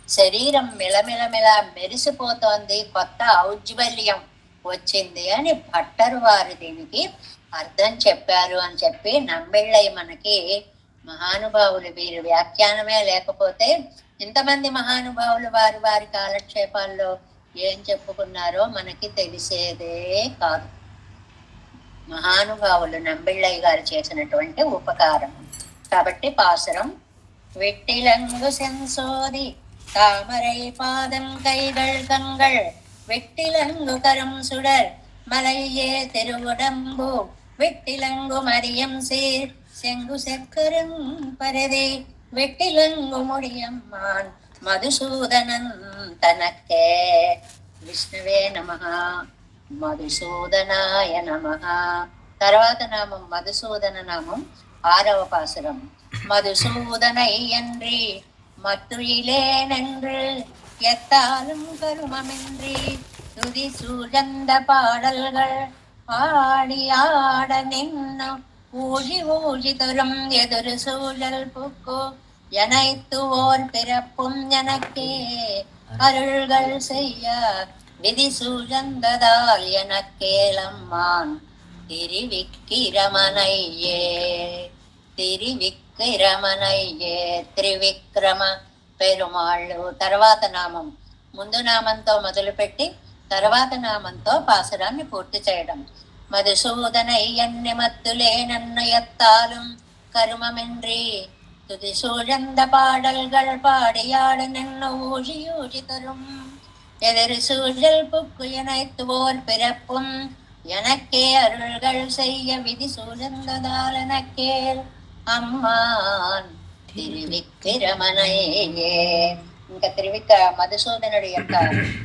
శరీరం మిలమిలమిల మెరిసిపోతోంది, కొత్త ఔజ్వల్యం వచ్చింది అని భట్టరు వారు దీనికి అర్థం చెప్పారు అని చెప్పి నంబిళ్ళై మనకి మహానుభావులు, వీరి వ్యాఖ్యానమే లేకపోతే ఇంతమంది మహానుభావులు వారి వారి కాలక్షేపాల్లో ఏం చెప్పుకున్నారో మనకి తెలిసేదే కాదు. మహానుభావులు నంబిళ్ళయ్య గారు చేసినటువంటి ఉపకారం. కాబట్టి పాసురం వెట్టిలంగు సెన్సోది தாமரை பாதம் கைகள் கண்கள் வெட்டிலங்கு கரும் சுடர் மலையே திருவுடம்பு வெட்டிலங்கு மதியம் சீர் செங்கு செக்கரும் பரதி வெட்டிலங்கு முடியம்மான் మధుసూదనం తనకే. విష్ణువే నమః, మధుసూదనాయ నమః. తర్వాత నామం మధుసూదన నామం 6వ పాసురం. மதுசூதனையன்றி மத்துயிலேனென்று எத்தாலும் கருமமின்றி துதி சூழந்த பாடல்கள் பாடி ஆட நின்னு ஊழி ஊழி தரும் எதிர் சூழல் புக்கு எனைத்து ஓர் பிறப்பும் எனக்கே அருள்கள் செய்ய விதி சூழந்ததால் எனக்கேலம்மான் తిరివిక్కిరమనయ్యే. తిరివిక్కిరమనయ్యే త్రివిక్రమ పెరుమాళ్ళు. తర్వాత నామం ముందు నామంతో మొదలుపెట్టి తర్వాత నామంతో పాసురాన్ని పూర్తి చేయడం. మధుసూదనయ్యన్ని మత్తులేనన్న ఎత్తాலும் கருமமின்றி துதி சூழந்த பாடல்கள் பாடியாட நின்று ஊழி ஊழி தரும் எதிர் சூழல் புக்கு எனைத்துவோர் பிறப்பும் எனக்கே அருள்கள் செய்ய விதி சூழந்ததால் எனக்கே అమ్మాన్ తిరువిక్రమనయ్యే. ఇంకా మధుసూదనుడి యొక్క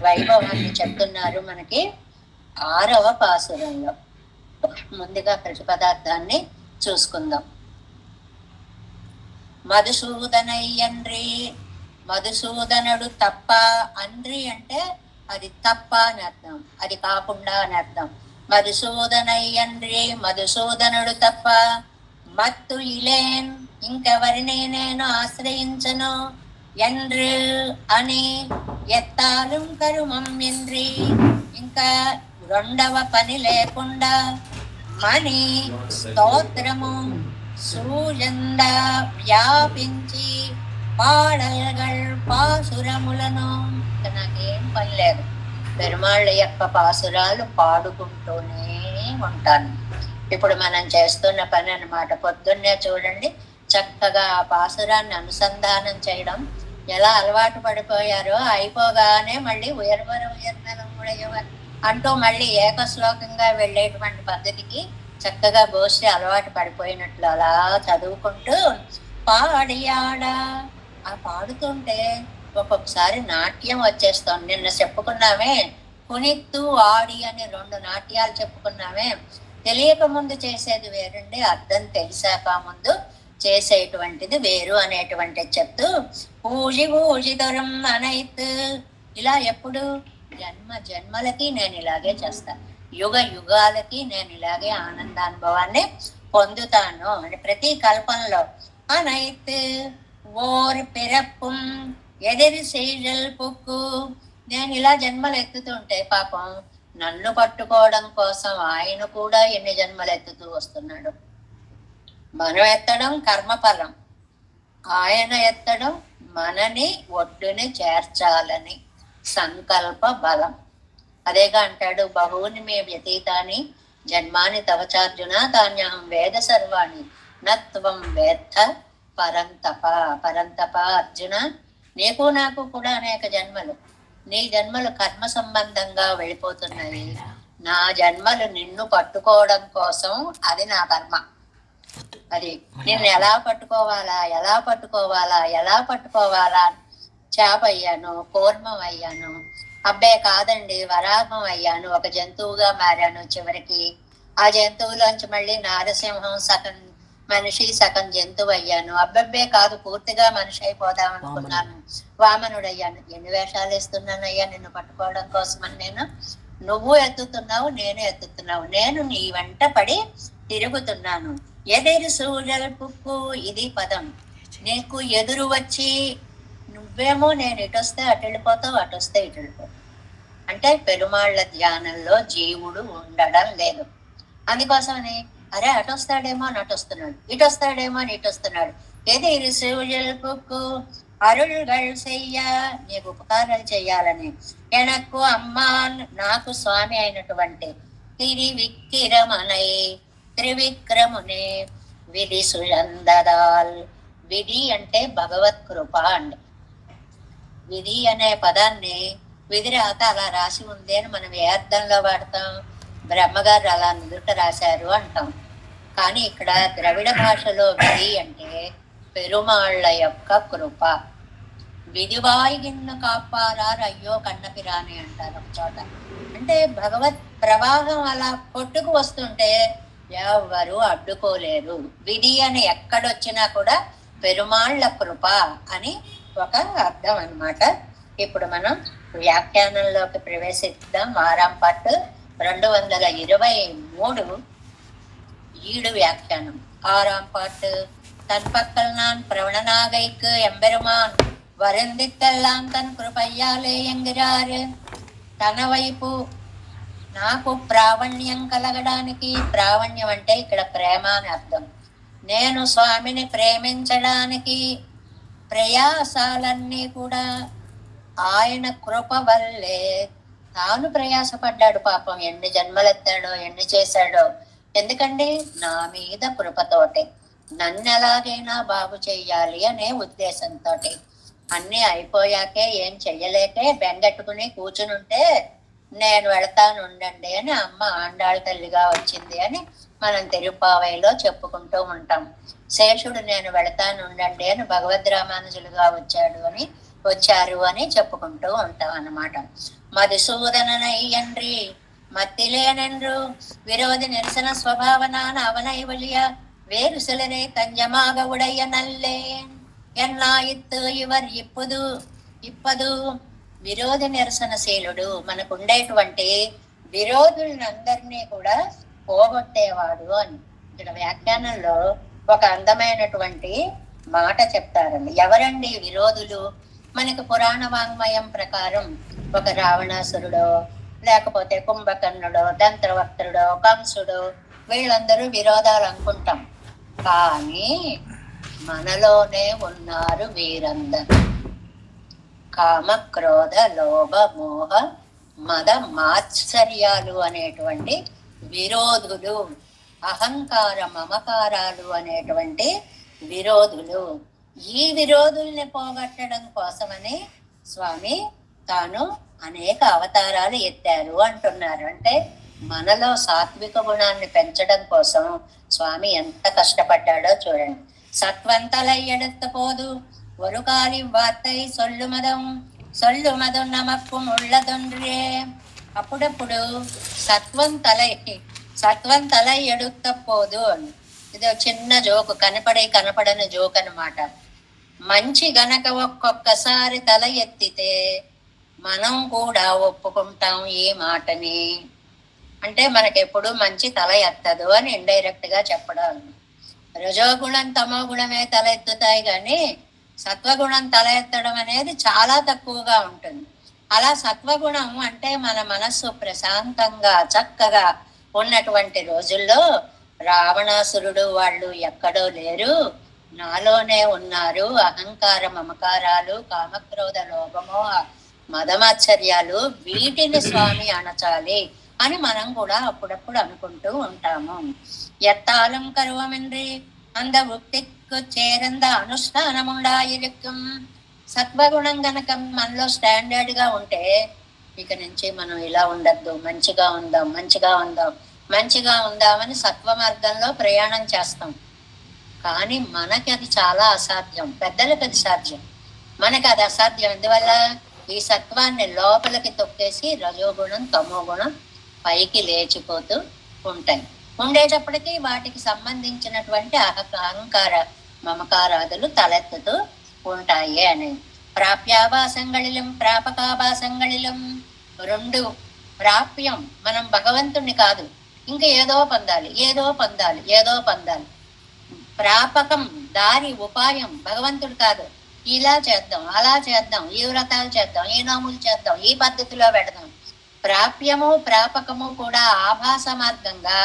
వైభవాన్ని చెప్తున్నారు మనకి 6వ పాసురంలో. ముందుగా ప్రతిపదార్థాన్ని చూసుకుందాం. మధుసూదనయ్యండ్రి, మధుసూదనుడు తప్ప. అండ్రి అంటే అది తప్ప అని అర్థం, అది కాకుండా అని అర్థం. మధుసూదనయ్యండ్రి, మధుసూదనుడు తప్ప. మత్తు ఇలేన్, ఇంకెవరిని నేను ఆశ్రయించను. ఎండ్రు అని, ఎత్తాலும் కరుమం ఎండ్రి, ఇంకా రెండవ పని లేకుండా. మణి స్తోత్రము సూజంద వ్యాపించి పాడల్గల్ పాసురములను. నాకేం పని లేదు, పెరుమాళ్ళ యొక్క పాసురాలు పాడుకుంటూనే ఉంటాను. ఇప్పుడు మనం చేస్తున్న పని అన్నమాట. పొద్దున్నే చూడండి చక్కగా ఆ పాసురాన్ని అనుసంధానం చేయడం ఎలా అలవాటు పడిపోయారో, అయిపోగానే మళ్ళీ ఉయర్వర ఉయర్నరం కూడా అంటూ మళ్ళీ ఏకశ్లోకంగా వెళ్ళేటువంటి పద్ధతికి చక్కగా గోష్ఠి అలవాటు పడిపోయినట్లు అలా చదువుకుంటూ పాడియాడ. ఆ పాడుతుంటే ఒక్కొక్కసారి నాట్యం వచ్చేస్తాం. నిన్న చెప్పుకున్నామే కునిత్తు ఆడి అని 2 నాట్యాలు చెప్పుకున్నామే. తెలియక ముందు చేసేది వేరండి, అర్థం తెలిసాక ముందు చేసేటువంటిది వేరు అనేటువంటి చెప్తూ పూజి పూజితరం అనైత్. ఇలా ఎప్పుడు జన్మ జన్మలకి నేను ఇలాగే చేస్తాను, యుగ యుగాలకి నేను ఇలాగే ఆనందానుభవాన్ని పొందుతాను అని ప్రతి కల్పంలో. అనైత్ ఓర్ పిరప్పుం ఎదిరి సీజల్ పుక్కు. నేను ఇలా జన్మలు ఎత్తుతుంటే పాపం నన్ను పట్టుకోవడం కోసం ఆయన కూడా ఎన్ని జన్మలు ఎత్తుతూ వస్తున్నాడు. మనం ఎత్తడం కర్మఫలం, ఆయన ఎత్తడం మనని ఒడ్డుని చేర్చాలని సంకల్ప బలం. అదేగా అంటాడు, బహూని మే వ్యతీతాని జన్మాని తవచార్జున తాన్యహం వేద సర్వాణి నత్వం వేత్త పరంతప. పరంతప అర్జున, నీకు నాకు కూడా అనేక జన్మలు. నీ జన్మలు కర్మ సంబంధంగా వెళ్ళిపోతున్నాయి, నా జన్మలు నిన్ను పట్టుకోవడం కోసం. అది నా కర్మ. అది నిన్ను ఎలా పట్టుకోవాలా ఎలా పట్టుకోవాలా ఎలా పట్టుకోవాలా. చేప అయ్యాను, కూర్మం అయ్యాను, అబ్బే కాదండి వరాహం అయ్యాను, ఒక జంతువుగా మారాను. చివరికి ఆ జంతువులోంచి మళ్ళీ నారసింహం సగం మనిషి సగం జంతువు అయ్యాను. అబ్బబ్బే కాదు, పూర్తిగా మనిషి అయిపోదాం అనుకున్నాను, వామనుడు అయ్యాను. ఎన్ని వేషాలు వేస్తున్నానయ్యా నిన్ను పట్టుకోవడం కోసమని నేను. నువ్వు ఎత్తుతున్నావు, నేను ఎత్తుతున్నావు, నేను నీ వెంట పడి తిరుగుతున్నాను. ఎదిరి సూజల్పుకు, ఇది పదం. నీకు ఎదురు వచ్చి నువ్వేమో నేను ఇటొస్తే అటు వెళ్ళిపోతావు, అటు వస్తే ఇటు వెళ్ళిపోతావు. అంటే పెరుమాళ్ల ధ్యానంలో జీవుడు ఉండడం లేదు. అందుకోసమని అరే అటు వస్తాడేమో అని అటు వస్తున్నాడు, ఇటు వస్తాడేమో అని ఇటు వస్తున్నాడు. ఎదిరి సూజల్పుకు అరుள்கள் செய்ய, నీకు ఉపకారాలు చెయ్యాలని ఎనక్కు అమ్మాన్, నాకు స్వామి అయినటువంటి తిరివిక్రమనై, త్రివిక్రమునే విధి సుయందదాల్. విధి అంటే భగవత్ కృప అండి. విధి అనే పదాన్ని విధి రాత అలా రాసి ఉంది అని మనం ఏ అర్థంలో వాడతాం? బ్రహ్మగారు అలా నుదుట రాశారు అంటాం. కానీ ఇక్కడ ద్రవిడ భాషలో విధి అంటే పెరుమాళ్ల యొక్క కృప. విధివాయిగిన్న కాపారారు అయ్యో కన్నపిరాని అంటారు ఒక చోట. అంటే భగవత్ ప్రవాహం అలా కొట్టుకు వస్తుంటే ఎవరు అడ్డుకోలేరు. విధి అని ఎక్కడొచ్చినా కూడా పెరుమాళ్ల కృప అని ఒక అర్థం అన్నమాట. ఇప్పుడు మనం వ్యాఖ్యానంలోకి ప్రవేశిద్దాం. 6వ పార్ట్ 223 ఈడు వ్యాఖ్యానం. 6వ పార్ట్. தன்பக்கல் நான் பிரவணனாகைக்கு எம்பெருமான் వరిందిత్తెల్లాం తన కృపయ్యాలే ఎంగిరారు. తన వైపు నాకు ప్రావణ్యం కలగడానికి, ప్రావణ్యం అంటే ఇక్కడ ప్రేమ అని అర్థం. నేను స్వామిని ప్రేమించడానికి ప్రయాసాలన్నీ కూడా ఆయన కృప వల్లే. తాను ప్రయాసపడ్డాడు పాపం, ఎన్ని జన్మలెత్తాడో ఎన్ని చేశాడో. ఎందుకండి? నా మీద కృపతోటే, నన్ను ఎలాగైనా బాగు చెయ్యాలి అనే ఉద్దేశంతో. అన్నీ అయిపోయాకే ఏం చెయ్యలేకే బెంగెట్టుకుని కూర్చునుంటే నేను వెళతాను ఉండండి అని అమ్మ ఆండాళ్ళ తల్లిగా వచ్చింది అని మనం తిరుప్పావైలో చెప్పుకుంటూ ఉంటాం. శేషుడు నేను వెళతాను ఉండండి అని భగవద్ రామానుజులుగా వచ్చారు అని చెప్పుకుంటూ ఉంటాం అన్నమాట. మధుసూదనయ్యండ్రి మత్తిలేనెండ్రు విరోధి నిరసన స్వభావనాన అవనై వలియ వేరు సిలరే కంజమాగ ఉడయ్య నల్లేన్ ఎన్నాయిత్తు ఇవర్ ఇప్పదు. విరోధి నిరసనశీలుడు, మనకు ఉండేటువంటి విరోధులందరినీ కూడా పోగొట్టేవాడు అని ఇక్కడ వ్యాఖ్యానంలో ఒక అందమైనటువంటి మాట చెప్తారండి. ఎవరండి విరోధులు? మనకు పురాణ వాంగ్మయం ప్రకారం ఒక రావణాసురుడో, లేకపోతే కుంభకర్ణుడో, దంత్రవక్త్రుడో, కంసుడో, వీళ్ళందరూ విరోధాలు అనుకుంటాం. కానీ మనలోనే ఉన్నారు వీరందరూ. కామ, క్రోధ, లోభ, మోహ, మద, మాత్సర్యాలు అనేటువంటి విరోధులు, అహంకార, మమకారాలు అనేటువంటి విరోధులు. ఈ విరోధుల్ని పోగొట్టడం కోసమని స్వామి తాను అనేక అవతారాలు ఎత్తారు అంటున్నారు. అంటే మనలో సాత్విక గుణాన్ని పెంచడం కోసం స్వామి ఎంత కష్టపడ్డాడో చూడండి. సత్వంతలై ఎడత్తపోదు ஒரு காலி வார்த்தை சொல்லுமதம் நமக்கும் உள்ளதொன்றே. అప్పుడప్పుడు సత్వం తల ఎడుత పోదు అని, ఇది చిన్న జోకు, కనపడని జోక్ అనమాట. మంచి గనక ఒక్కొక్కసారి తల ఎత్తితే మనం కూడా ఒప్పుకుంటాం ఈ మాటని. అంటే మనకెప్పుడు మంచి తల ఎత్తదు అని ఇండైరెక్ట్ గా చెప్పడం. రజోగుణం తమో గుణమే తల ఎత్తుతాయి కానీ సత్వగుణం తల ఎత్తడం అనేది చాలా తక్కువగా ఉంటుంది. అలా సత్వగుణం అంటే మన మనస్సు ప్రశాంతంగా చక్కగా ఉన్నటువంటి రోజుల్లో రావణాసురుడు వాళ్ళు ఎక్కడో లేరు, నాలోనే ఉన్నారు. అహంకార, మమకారాలు, కామక్రోధ, లోభమో, మదమాశ్చర్యాలు, వీటిని స్వామి అణచాలి అని మనం కూడా అప్పుడప్పుడు అనుకుంటూ ఉంటాము. ఎత్తాలం కరువమింద్రి అంద వృత్తికు చేరంద అనుష్ఠానముండాయిరుక్కుం. సత్వగుణం గనక మనలో స్టాండర్డ్ గా ఉంటే ఇక నుంచి మనం ఇలా ఉండద్దు, మంచిగా ఉందామని సత్వ మార్గంలో ప్రయాణం చేస్తాం. కానీ మనకి అది చాలా అసాధ్యం. పెద్దలకు అది సాధ్యం, మనకి అది అసాధ్యం. ఎందువల్ల? ఈ సత్వాన్ని లోపలికి తొక్కేసి రజోగుణం, తమో గుణం పైకి లేచిపోతూ ఉంటాయి. ఉండేటప్పటికీ వాటికి సంబంధించినటువంటి అహంకార, మమకారాదులు తలెత్తుతూ ఉంటాయి అని. ప్రాప్యాభాసంగళిలం ప్రాపకాభాసంగళిలం, రెండు ప్రాప్యం, మనం భగవంతుణ్ణి కాదు, ఇంకా ఏదో పొందాలి, ఏదో పొందాలి, ఏదో పొందాలి. ప్రాపకం, దారి, ఉపాయం భగవంతుడు కాదు. ఇలా చేద్దాం, అలా చేద్దాం, ఈ వ్రతాలు చేద్దాం, ఈ నోములు చేద్దాం, ఈ పద్ధతిలో పెడదాం. ప్రాప్యము ప్రాపకము కూడా ఆభాస మార్గంగా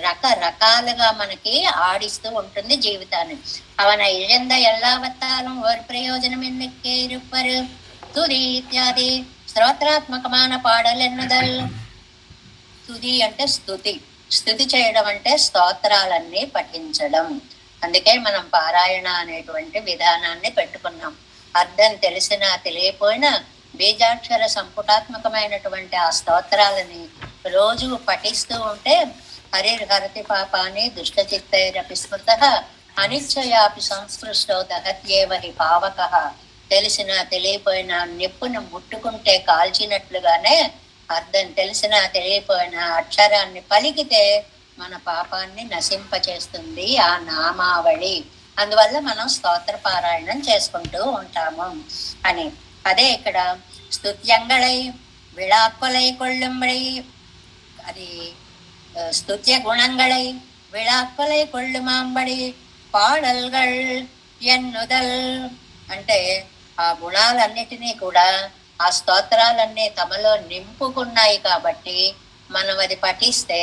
రకరకాలుగా మనకి ఆడిస్తూ ఉంటుంది జీవితాన్ని. అవన ఇழந்த எல்லாவற்றாலும் ஒரு பிரயோஜனம் என்னைக்கே இருப்பரு తుది ఇత్యాది స్తోత్రాత్మకమైన పాడలెన్నుదల్. తుది అంటే స్తుతి, స్తుతి చేయడం అంటే స్తోత్రాలన్నీ పఠించడం. అందుకే మనం పారాయణ అనేటువంటి విధానాన్ని పెట్టుకున్నాం. అర్థం తెలిసినా తెలియపోయినా బీజాక్షర సంపుటాత్మకమైనటువంటి ఆ స్తోత్రాలని రోజు పఠిస్తూ ఉంటే హరిర్హరతి పాపాని దుష్టచిత్తైరపి స్మృత అనిశ్చయాపి సంస్పృష్టో దహత్యేవహి పావక. తెలిసినా తెలియపోయినా నిప్పును ముట్టుకుంటే కాల్చినట్లుగానే అర్థం తెలిసినా తెలియపోయినా అక్షరాన్ని పలికితే మన పాపాన్ని నశింపచేస్తుంది ఆ నామావళి. అందువల్ల మనం స్తోత్ర పారాయణం చేసుకుంటూ ఉంటాము అని. అదే ఇక్కడ స్తుత్యంగళై విళాక్కులై కొళ్ళుంబడి, అది స్తుత్య గుణంగళై విళాక్కులై కొళ్ళుమాంబడి పాడల్గల్ ఎన్నుదల్ అంటే ఆ గుణాలన్నిటినీ కూడా ఆ స్తోత్రాలన్నీ తమలో నింపుకున్నాయి కాబట్టి మనం అది పఠిస్తే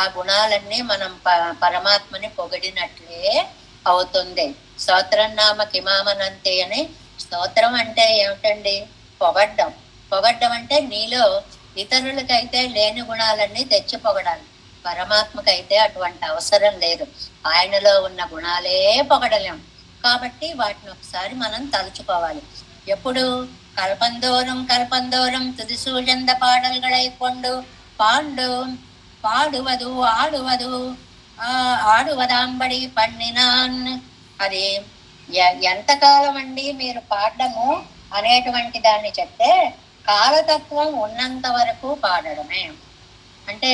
ఆ గుణాలన్నీ మనం పరమాత్మని పొగిడినట్లే అవుతుంది. స్తోత్రం నామ కిమామనంతే అని. స్తోత్రం అంటే ఏమిటండి? పొగడ్డం. పొగడ్డం అంటే నీలో ఇతరులకైతే లేని గుణాలన్నీ తెచ్చి పొగడాలి. పరమాత్మకైతే అటువంటి అవసరం లేదు. ఆయనలో ఉన్న గుణాలే పొగడలేం కాబట్టి వాటిని ఒకసారి మనం తలుచుకోవాలి. ఎప్పుడు? కల్పందోరం కల్పందోరం తుది సూజంద పాడల్గళై కొండు పాండు పాడువదు ఆడువదు ఆడువదాంబడి పండినాన్. అది ఎంతకాలం అండి మీరు పాడము అనేటువంటి దాన్ని చెప్తే కాలతత్వం ఉన్నంత వరకు పాడడమే. అంటే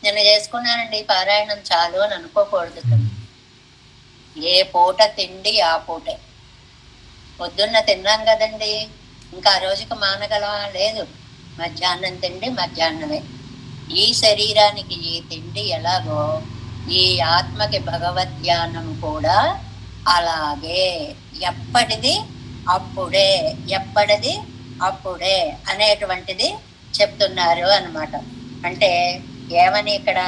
నేను చేసుకున్నానండి పారాయణం చాలు అని అనుకోకూడదు. ఏ పూట తిండి ఆ పూటే. పొద్దున్న తిన్నాం కదండి, ఇంకా ఆ రోజుకి మానగలమా? లేదు. మధ్యాహ్నం తిండి మధ్యాహ్నమే. ఈ శరీరానికి ఈ తిండి ఎలాగో ఈ ఆత్మకి భగవద్ధ్యానం కూడా అలాగే. ఎప్పటిది అప్పుడే, ఎప్పటిది అప్పుడే అనేటువంటిది చెప్తున్నారు అన్నమాట. అంటే ఏమని ఇక్కడ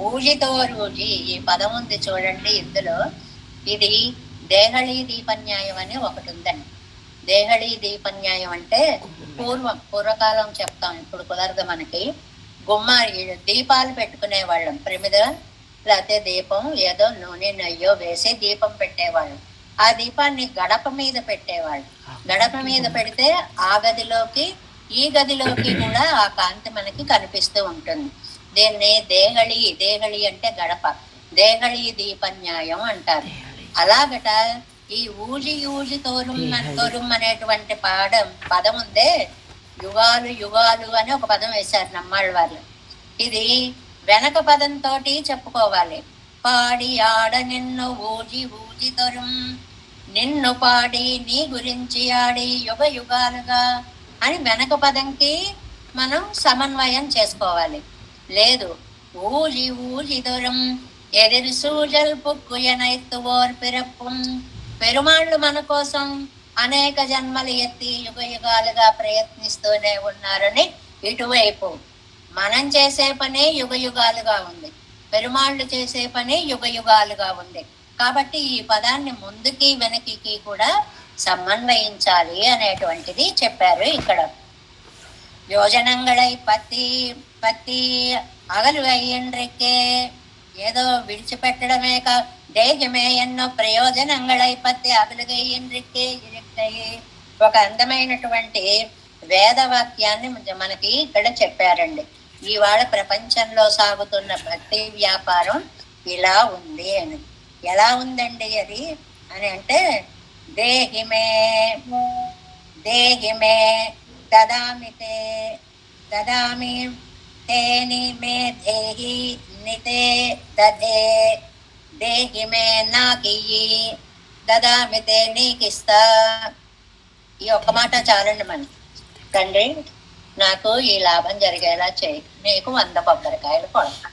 ఊజితో రూజి ఈ పదం ఉంది చూడండి. ఇందులో ఇది దేహళీ దీపన్యాయం అని ఒకటి ఉందండి. దేహళీ దీపన్యాయం అంటే పూర్వకాలం చెప్తాం, ఇప్పుడు కుదరదు మనకి. గుమ్మ దీపాలు పెట్టుకునే వాళ్ళం, ప్రమిద లేకపోతే దీపం ఏదో నూనె నెయ్యో వేసి దీపం పెట్టేవాళ్ళం. ఆ దీపాన్ని గడప మీద పెట్టేవాళ్ళు. గడప మీద పెడితే ఆ గదిలోకి ఈ గదిలోకి కూడా ఆ కాంతి మనకి కనిపిస్తూ ఉంటుంది. దీన్ని దేహళి, దేహళి అంటే గడప, దేహళి దీపన్యాయం అంటారు. అలాగట ఈ ఊజి ఊజి తోరుం అనేటువంటి పదం ఉందే, యుగాలు యుగాలు అని ఒక పదం వేశారు నమ్మాళ్ళ వాళ్ళు. ఇది వెనక పదంతో చెప్పుకోవాలి. పాడి ఆడ నిన్ను ఊజి ఊజి తొరుం, నిన్ను పాడి నీ గురించి ఆడి యుగ యుగాలుగా అని వెనక పదంకి మనం సమన్వయం చేసుకోవాలి. లేదు ఊజి ఊజి దూరం ఎదిరి సూజల్ పుక్కుయనైతువోర్ పిరప్పుం, పెరుమాళ్ళు మన కోసం అనేక జన్మలు ఎత్తి యుగ యుగాలుగా ప్రయత్నిస్తూనే ఉన్నారని ఇటువైపు. మనం చేసే పని యుగ యుగాలుగా ఉంది, పెరుమాళ్ళు చేసే పని యుగ యుగాలుగా ఉంది. కాబట్టి ఈ పదాన్ని ముందుకి వెనక్కి కూడా సమన్వయించాలి అనేటువంటిది చెప్పారు ఇక్కడ. యోజనంగళై పత్తి పత్తి అగలు అయ్యిండ్రెక్కే, ఏదో విడిచిపెట్టడమే దేహమే ఎన్నో ప్రయోజనంగళై పత్తి అగలుగయ్యిండ్రెక్కే ఇరెక్టయి. ఒక అందమైనటువంటి వేదవాక్యాన్ని మనకి ఇక్కడ చెప్పారండి. ఇవాళ ప్రపంచంలో సాగుతున్న భక్తి వ్యాపారం ఇలా ఉంది అని. ఎలా ఉందండి అది అని అంటే, దేహిమే దేహిమే దదామితే దదామి తేని మే దేహి నితే దదే, దేహిమే నాకియి దదామితే నీకిస్తా. ఈ ఒక్క మాట చాలండి మనకి. తండ్రి నాకు ఈ లాభం జరిగేలా చేయి, నీకు 100 కొబ్బరికాయలు కొడతా.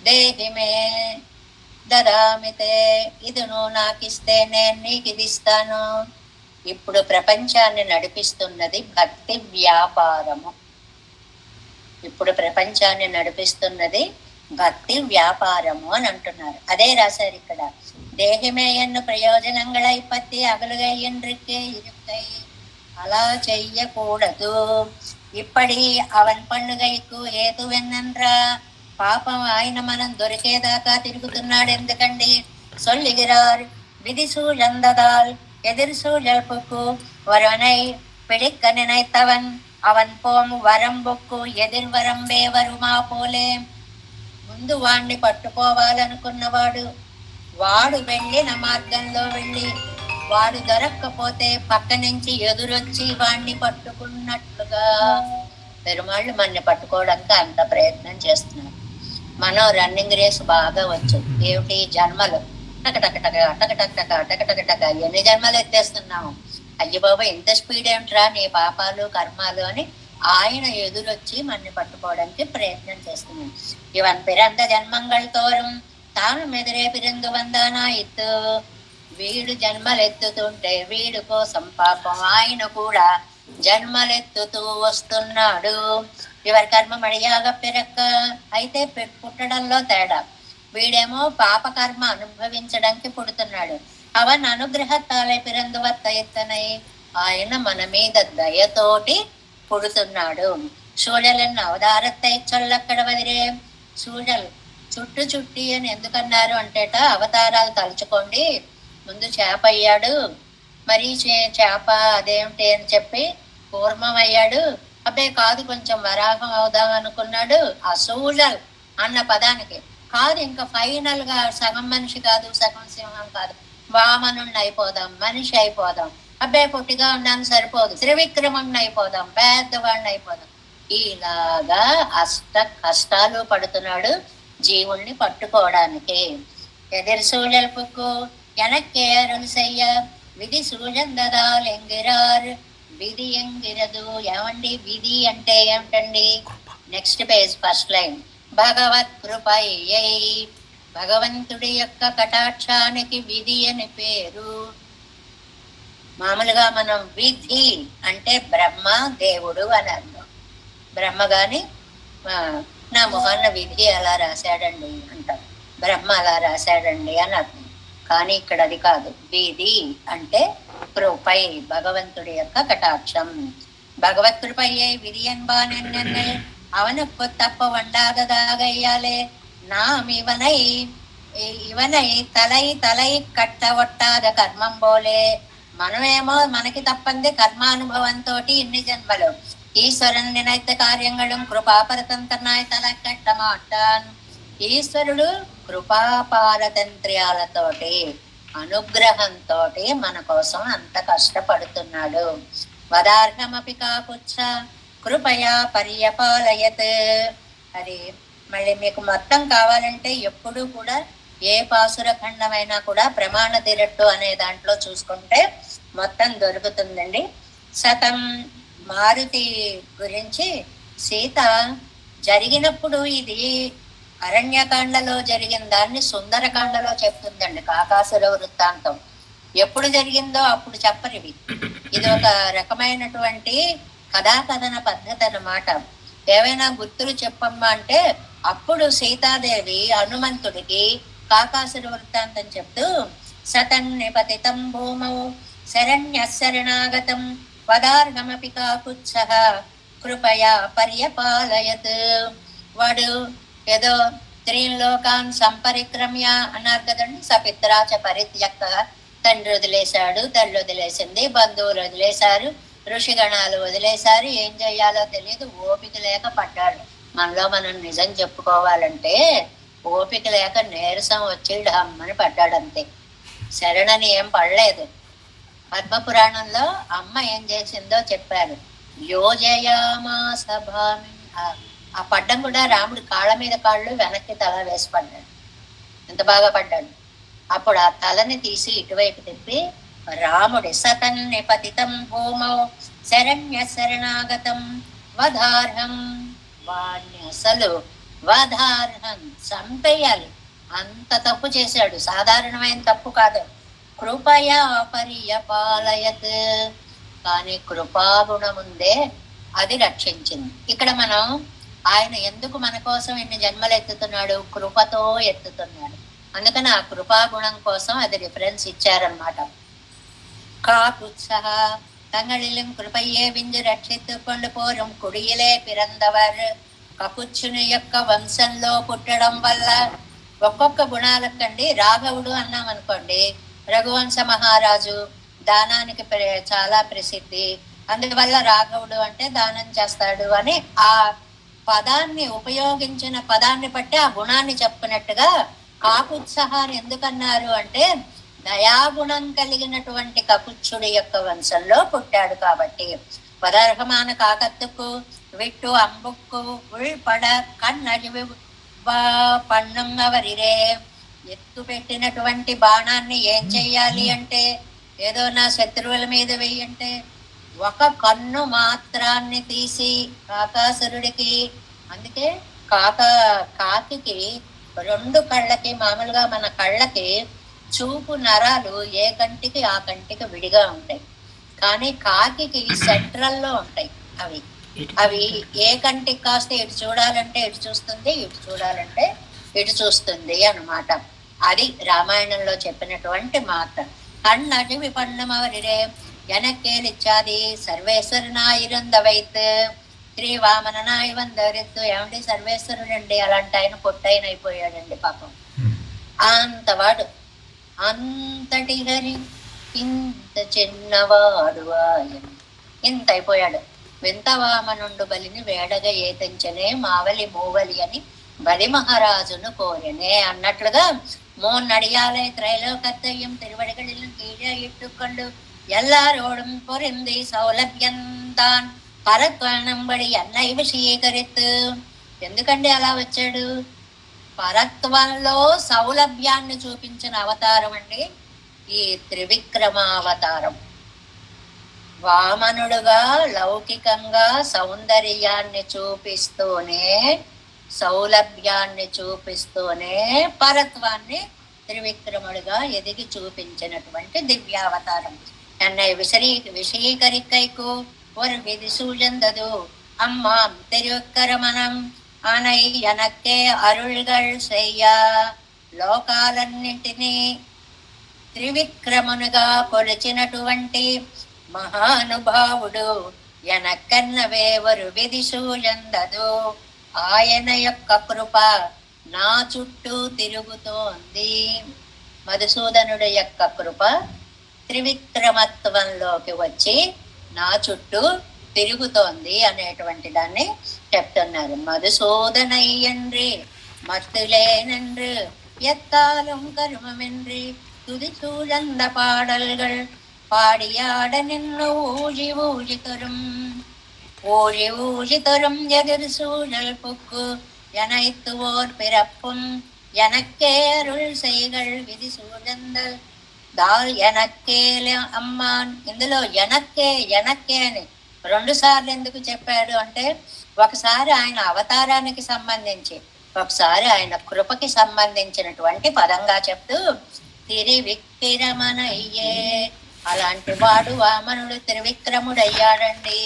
దేహిమే దదామితే, ఇది నువ్వు నాకు ఇస్తే నేను నీకు ఇది ఇస్తాను. ఇప్పుడు ప్రపంచాన్ని నడిపిస్తున్నది భక్తి వ్యాపారము. ఇప్పుడు ప్రపంచాన్ని నడిపిస్తున్నది భక్తి వ్యాపారము అని అంటున్నారు. అదే రాశారు ఇక్కడ. దేహిమేయన్ను ప్రయోజనంగళై పత్తి అగలుగయ్యన్రికే ఇరుక్కై, అలా చెయ్యకూడదు. ఇప్పటి అవన్ పండుగకు హేతువెన్నన్రా, పాపం ఆయన మనం దొరికేదాకా తిరుగుతున్నాడు ఎందుకండి. సొల్లిగిరార్ విధి సూழந்ததால் எதிர் சூழல்புக்கு ஒருவனை பிடிக்க நினைத்தவன் அவன் போம் వరంబుక్కు ఎదిర్ వరంబే వరుమా పోలే. ముందు వాణ్ణి పట్టుకోవాలనుకున్నవాడు వాడు వెళ్ళిన మార్గంలో వెళ్ళి వాడు దొరక్కపోతే పక్క నుంచి ఎదురొచ్చి వాణ్ణి పట్టుకున్నట్లుగా పెరుమాళ్ళు మనని పట్టుకోవడానికి అంత ప్రయత్నం చేస్తున్నారు. మనం రన్నింగ్ రేస్ బాగా వచ్చు. ఏమిటి జన్మలు టకటకటక టకటకటక టకటకటక ఎన్ని జన్మలు ఎత్తేస్తున్నాము. అయ్య బాబా ఇంత స్పీడ్ ఏమిట్రా నీ పాపాలు కర్మాలు అని ఆయన ఎదురొచ్చి మనని పట్టుకోవడానికి ప్రయత్నం చేస్తున్నాం. ఇవన్ పిరంద జన్మంగళ్ తోరం తాను మెదిరే పిరందు వందానా ఇత్తు. వీడు జన్మలెత్తుతుంటే వీడు కోసం పాపం ఆయన కూడా జన్మలెత్తుతూ వస్తున్నాడు. ఇవరి కర్మ మడియాగ పెరక్క, అయితే పుట్టడంలో తేడా. వీడేమో పాపకర్మ అనుభవించడానికి పుడుతున్నాడు. అవన్ అనుగ్రహத்தாலே పిరందు వత్త ఎత్తనై, ఆయన మన మీద దయతోటి పుడుతున్నాడు. సూழలన్న అవతారத்தை చొల్లక్కడ వదిరే. సూழల్ చుట్టు చుట్టి అని ఎందుకన్నారు అంటేట, అవతారాలు తలుచుకోండి. ముందు చేప అయ్యాడు, మరి చేప అదేమిటి అని చెప్పి కూర్మం అయ్యాడు. అబ్బాయి కాదు కొంచెం వరాహం అవుదాం అనుకున్నాడు. ఆ సూழల్ అన్న పదానికి కాదు, ఇంకా ఫైనల్ గా సగం మనిషి కాదు సగం సింహం కాదు, వామనుణ్ణి అయిపోదాం, మనిషి అయిపోదాం. అబ్బాయి పొట్టిగా ఉన్నాను సరిపోదు, త్రివిక్రముణ్ణి అయిపోదాం, పెద్దవాడిని అయిపోదాం. ఇలాగా కష్టాలు పడుతున్నాడు జీవుణ్ణి పట్టుకోవడానికి. ఎదిరి సూழల్పుకు ఎనక్కే అరులు చెయ్య, విధి సూழந்ததால் ఎంగిరార్ విధి ఎంగిరదు. ఏమండి విధి అంటే ఏమిటండి? Next page first line. భగవత్ కృపయ్యై, భగవంతుడి యొక్క కటాక్షానికి విధి అని పేరు. మామూలుగా మనం విధి అంటే బ్రహ్మ దేవుడు అని అర్థం. బ్రహ్మ గాని నా మొహన్న విధి అలా రాశాడండి అంటాం, బ్రహ్మ అలా రాశాడండి అని అర్థం. కానీ ఇక్కడ అది కాదు. విధి అంటే కృపై, భగవంతుడి యొక్క కటాక్షం. భగవత్ కృపయ్యై విధి என்பானென்ன அவனுக்கு தப்ப வண்டாததாகையாலே நாம் இவனை తలై తలై కట్ట ఒట్టాద కర్మం పోలే. మనమేమో మనకి తప్పంది కర్మానుభవంతో ఇన్ని జన్మలు. ఈశ్వరుని నినైత కార్యങ്ങളും కృపాపరతంత్రనాయ తల కట్ట మాటాన్. ఈశ్వరుడు కృపాపారతంత్ర్యాలతోటి అనుగ్రహంతో మన కోసం అంత కష్టపడుతున్నాడు. వదార్హమపి కాపుచ్చ కృపయా పర్యపాలయత్. అది మళ్ళీ మీకు మొత్తం కావాలంటే ఎప్పుడు కూడా ఏ పాసుర ఖండమైనా కూడా ప్రమాణ తిరట్టు అనే దాంట్లో చూసుకుంటే మొత్తం దొరుకుతుందండి. శతం మారుతి గురించి సీత జరిగినప్పుడు ఇది అరణ్యకాండలో జరిగిన దాన్ని సుందరకాండలో చెప్తుందండి. కాకాసుర వృత్తాంతం ఎప్పుడు జరిగిందో అప్పుడు చెప్పరు ఇవి. ఇది ఒక రకమైనటువంటి కథాకథన పద్ధతి అన్నమాట. ఏవైనా గుర్తులు చెప్పమ్మా అంటే అప్పుడు సీతాదేవి హనుమంతుడికి కాకాసుర వృత్తాంతం చెప్తూ సతన్నిపతితం భూమౌ శరణ్యశరణాగతం వదార్హమపి కాకుత్సః కృపయా పర్యపాలయత్. వాడు ఏదో త్రీలోకాన్ సంపరిక్రమ్య అన్నారు కదండి. సపిత్రాచ పరిత్యక్త, తండ్రి వదిలేశాడు, తల్లి వదిలేసింది, బంధువులు వదిలేశారు, ఋషిగణాలు వదిలేశారు. ఏం చెయ్యాలో తెలియదు, ఓపిక లేక పడ్డాడు. మనలో మనం నిజం చెప్పుకోవాలంటే ఓపిక లేక నీరసం వచ్చి డమ్మని పడ్డాడు అంతే. శరణని ఏం పడలేదు. పద్మపురాణంలో అమ్మ ఏం చేసిందో చెప్పారు. యోజయామాస భామి. ఆ పడ్డం కూడా రాముడు కాళ్ళ మీద కాళ్ళు వెనక్కి తల వేసి పడ్డాడు. ఎంత బాగా పడ్డాడు. అప్పుడు ఆ తలని తీసి ఇటువైపు తిప్పి రాముడి సతన్ని పతితం భూమౌ శరణ్య శరణాగతం వధార్హం, వాణ్ణి అసలు వధార్హం చంపేయాలి, అంత తప్పు చేశాడు, సాధారణమైన తప్పు కాదు. కృపయా పర్యపాలయత్, కానీ కృపాగుణం ఉందే అది రక్షించింది. ఇక్కడ మనం ఆయన ఎందుకు మన కోసం ఇన్ని జన్మలు ఎత్తుతున్నాడు, కృపతో ఎత్తుతున్నాడు. అందుకని ఆ కృపాగుణం కోసం అది రిఫరెన్స్ ఇచ్చారనమాట. காப்புத்சகா தங்களிலும் కృపయే విందు రక్షిత్తు கொண்டு போரும் కుడియలే పిరందవర్. కపుచ్చుని యొక్క వంశంలో పుట్టడం వల్ల ఒక్కొక్క గుణాలకండి. రాఘవుడు అన్నాం అనుకోండి, రఘువంశ మహారాజు, దానానికి చాలా ప్రసిద్ధి, అందువల్ల రాఘవుడు అంటే దానం చేస్తాడు అని ఆ పదాన్ని ఉపయోగించిన పదాన్ని బట్టి ఆ గుణాన్ని చెప్పినట్టుగా కాకుత్సహాన్ని ఎందుకన్నారు అంటే దయాగుణం కలిగినటువంటి కపుచ్చుడి యొక్క వంశంలో పుట్టాడు కాబట్టి. పదర్హమాన కాకత్తుకు విట్టు అంబుక్కు ఉల్పడ కన్నడివి పన్నం అవరిరే. ఎత్తు పెట్టినటువంటి బాణాన్ని ఏం చెయ్యాలి అంటే, ఏదో నా శత్రువుల మీద వెయ్యంటే ఒక కన్ను మాత్రాన్ని తీసి కాకాసురుడికి, అందుకే కాకి రెండు కళ్ళకి, మామూలుగా మన కళ్ళకి చూపు నరాలు ఏ కంటికి ఆ కంటికి విడిగా ఉంటాయి, కానీ కాకి సెంట్రల్లో ఉంటాయి. అవి అవి ఏ కంటికి కాస్తే ఇటు చూడాలంటే ఇటు చూస్తుంది, ఇటు చూడాలంటే ఇటు చూస్తుంది అన్నమాట. అది రామాయణంలో చెప్పినటువంటి మాట. కన్నటి విపన్నమవరిరే ఎనక్కేలిచ్చాది సర్వేశ్వరునాయిరందవైత్ శ్రీవామననాయి వందరిత్తు. ఏమంటే సర్వేశ్వరుడు అండి, అలాంటి ఆయన పొట్టైన అయిపోయాడండి పాపం. అంతవాడు, అంతటి హరి ఇంత చిన్నవాడు ఆయన, ఇంత అయిపోయాడు. వింతవామనుండు బలిని వేడగా ఏతంచనే మావలి మూవలి అని బలి మహారాజును కోరనే అన్నట్లుగా మూన్నడియాలే త్రైలోకత్తయ్యం తిరువడిகளிலும் கீழே இட்டுக்கொண்டு எல்லாரோடும் பொருந்தி సౌలభ్యంతాన్ పరత్వనంబడి అన్నై విషయీకరిత్తు. ఎందుకండి అలా వచ్చాడు? పరత్వంలో సౌలభ్యాన్ని చూపించిన అవతారం అండి ఈ త్రివిక్రమావతారం. వామనుడుగా లౌకికంగా సౌందర్యాన్ని చూపిస్తూనే, సౌలభ్యాన్ని చూపిస్తూనే పరత్వాన్ని త్రివిక్రముడుగా ఎదిగి చూపించినటువంటి దివ్యావతారం. என்னை விஷயீகரிக்கைக்கு ஒரு விதி சூழ்ந்தது அம்மாம் திருவிக்கிரமணம் ஆனை எனக்கே అరుள்கள் செய்ய. లోకాలన్నింటినీ త్రివిక్రమునుగా కొలిచినటువంటి మహానుభావుడు ఎనక్కన్నవేవరు విధి సూయందదు. ఆయన యొక్క కృప నా చుట్టూ తిరుగుతోంది. మధుసూదనుడి యొక్క కృప త్రివిక్రమత్వంలోకి వచ్చి నా చుట్టూ తిరుగుతోంది అనేటువంటి దాన్ని చెప్తున్నారు. మధుసూదనయ్యండ్రి మత్తులేనెன்று ఎత్తాலும் కర్మమెండ్రి துதி சூழந்த பாடல்கள் பாடியாட நின்று ஊழி ஊழி தரும் எதிர் சூழல் புக்கு எனைத்துவோர் பிறப்பும் எனக்கே அருள் செய்கள் విధి సూழந்தల్ దాల్ ఎనక్కే అమ్మాన్. ఇందులో ఎనక్కే ఎనక్కే అని 2 సార్లు ఎందుకు చెప్పాడు అంటే, ఒకసారి ఆయన అవతారానికి సంబంధించి, ఒకసారి ఆయన కృపకి సంబంధించినటువంటి పదంగా చెప్తూ తిరివిక్రమనయ్యే, అలాంటి వాడు వామనుడు త్రివిక్రముడయ్యాడండి.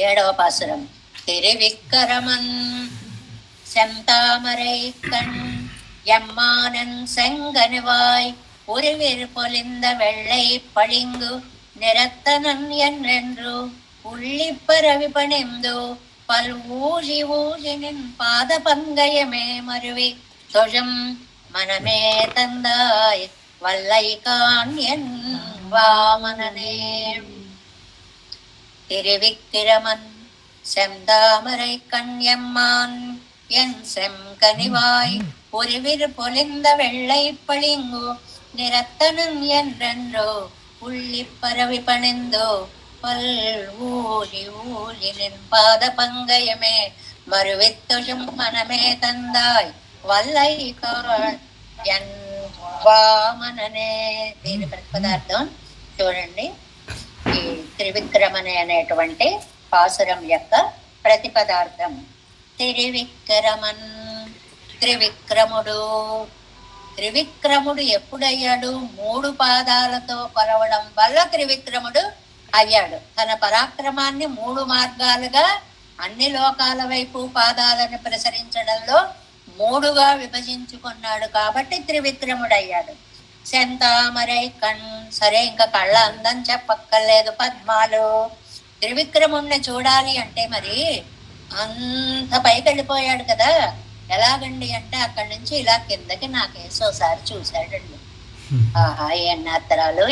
7వ పాసురం. తిరివిక్రమన్ செந்தாமரை கண் எம்மானன் செங்கனிவாய் உருவிர் பொலிந்த வெள்ளை பளிங்கு நிறத்தனன் என்றென்று உள்ளி பரவி பணிந்து பல் ஊழி ஊழினின் பாத பங்கயமே மருவி தொழும் மனமே தந்தாய் வல்லைகான் என் வாமனனே. திருவிக்கிரமன் செந்தாமரை கண் எம்மான் என் செங்கனிவாய் உருவிர் பொலிந்த வெள்ளை பளிங்கு நிறத்தனன் என்றென்றோ உள்ளி பரவி பணிந்தோ பல் ஊழி ஊழினின் பாத பங்கயமே மறுவித்தொழும் மனமே தந்தாய் వల్లైకాన్ ఎన్ వామననే. దీని ప్రతిపదార్థం చూడండి. ఈ త్రివిక్రమణి అనేటువంటి పాసురం యొక్క ప్రతిపదార్థం. త్రివిక్రమన్, త్రివిక్రముడు. త్రివిక్రముడు ఎప్పుడయ్యాడు? 3 పాదాలతో కొలవడం వల్ల త్రివిక్రముడు అయ్యాడు. తన పరాక్రమాన్ని 3 మార్గాలుగా అన్ని లోకాల వైపు పాదాలను ప్రసరించడంలో 3గా విభజించుకున్నాడు కాబట్టి త్రివిక్రముడు అయ్యాడు. సెంతామరై కణ్, సరే ఇంకా కళ్ళ అందం చెప్పక్కర్లేదు, పద్మాలు. త్రివిక్రముణ్ణి చూడాలి అంటే మరి అంత పైకి వెళ్ళిపోయాడు కదా. ఎలాగండి అంటే అక్కడి నుంచి ఇలా కిందకి నాకేసోసారి చూశాడండి. ఆహా, ఎన్నత్తరాలు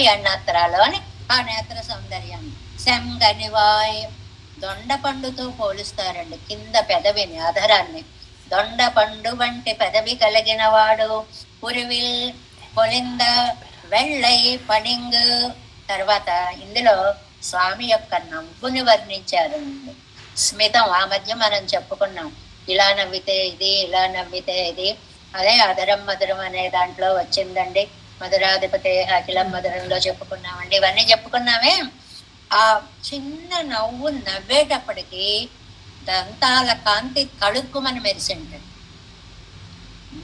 అని ఆ నేత్ర సౌందర్యాన్ని. శంగనివాయ్, దొండపండుతో పోలుస్తారండి కింద పెదవిని, ఆధారాన్ని. దొండపండు వంటి పెదవి కలిగిన వాడు. పురివిల్, పొలింద, వెள்ளై, పణింగ్. తర్వాత ఇందులో స్వామి యొక్క నవ్వుని వర్ణించారండి. స్మితం, ఆ మధ్య మనం చెప్పుకున్నాం, ఇలా నవ్వితే ఇది, ఇలా నవ్వితే ఇది. అదే అదరం మధురం అనే దాంట్లో వచ్చిందండి. మధురాధిపతి అఖిలం మధురంలో చెప్పుకున్నామండి. ఇవన్నీ చెప్పుకున్నామే. ఆ చిన్న నవ్వు నవ్వేటప్పటికి దంతాల కాంతి కడుక్కుమని మెరిసింటుంది.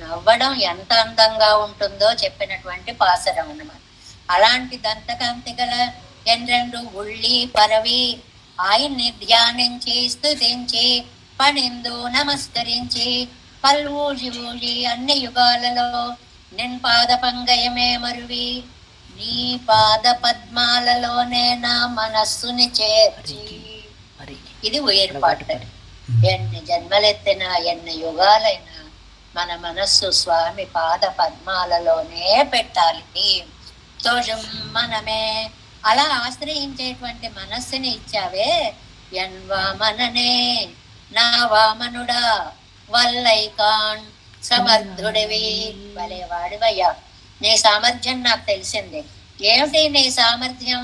నవ్వడం ఎంత అందంగా ఉంటుందో చెప్పినటువంటి పాసరం అన్నమాట. అలాంటి దంతకాంతి గల ఎండ్రెండు ఉళ్ళి పరవి ఆయన్ని ధ్యానించి స్తుతించి పణిందు నమస్కరించి పల్వూజి ఊజి అన్ని యుగాలలో నిన్ పాద పంగయమే మరువి, నీ పాద పద్మాలలోనే నా మనస్సుని చేర్చి. ఇది ఏర్పాటు. ఎన్ని జన్మలెత్తినా ఎన్ని యుగాలైనా మన మనస్సు స్వామి పాద పద్మాలలోనే పెట్టాలి. తోజం మనమే అలా ఆశ్రయించేటువంటి మనస్సుని ఇచ్చావే. ఎన్వామననే, నా వామనుడా, వల్లైకాన్ సమర్థుడివి, భలే వాడివయ్యా. నీ సామర్థ్యం నాకు తెలిసింది. ఏమిటి నీ సామర్థ్యం?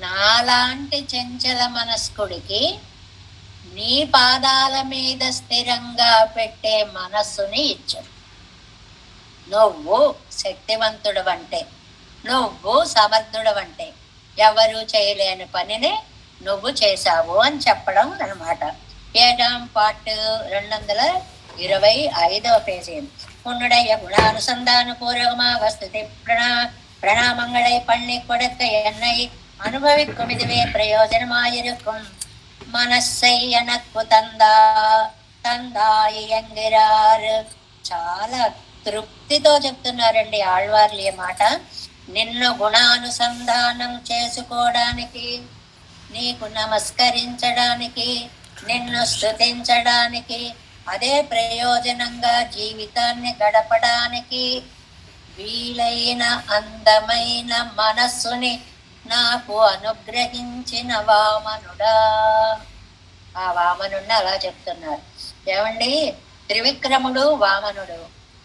నాలాంటి చంచల మనస్కుడికి నీ పాదాల మీద స్థిరంగా పెట్టే మనస్సుని ఇచ్చు. నువ్వు శక్తివంతుడవంటే, నువ్వు సమర్థుడవంటే, ఎవరు చేయలేని పనిని నువ్వు చేశావు అని చెప్పడం అనమాట. 7వ పార్ట్ 225వ పేజీ. உன்னுடைய குணானுசந்தான பூர்வமாக வஸ்துதி பிரணாமங்களை பண்ணி கொடுக்க என்னை அனுபவிக்கும் இதுவே பிரயோஜனமாயிருக்கும். మనస్సై ఎనక్కు తందాయి ఎంగిరారు. చాలా తృప్తితో చెప్తున్నారండి ఆళ్వార్లు ఈ మాట. నిన్ను గుణానుసంధానం చేసుకోవడానికి, నీకు నమస్కరించడానికి, నిన్ను స్తుతించడానికి, అదే ప్రయోజనంగా జీవితాన్ని గడపడానికి వీలైన అందమైన మనస్సుని నాకు అనుగ్రహించిన వామనుడా. ఆ వామనుడిని అలా చెప్తున్నారు. ఏమండి, త్రివిక్రముడు వామనుడు,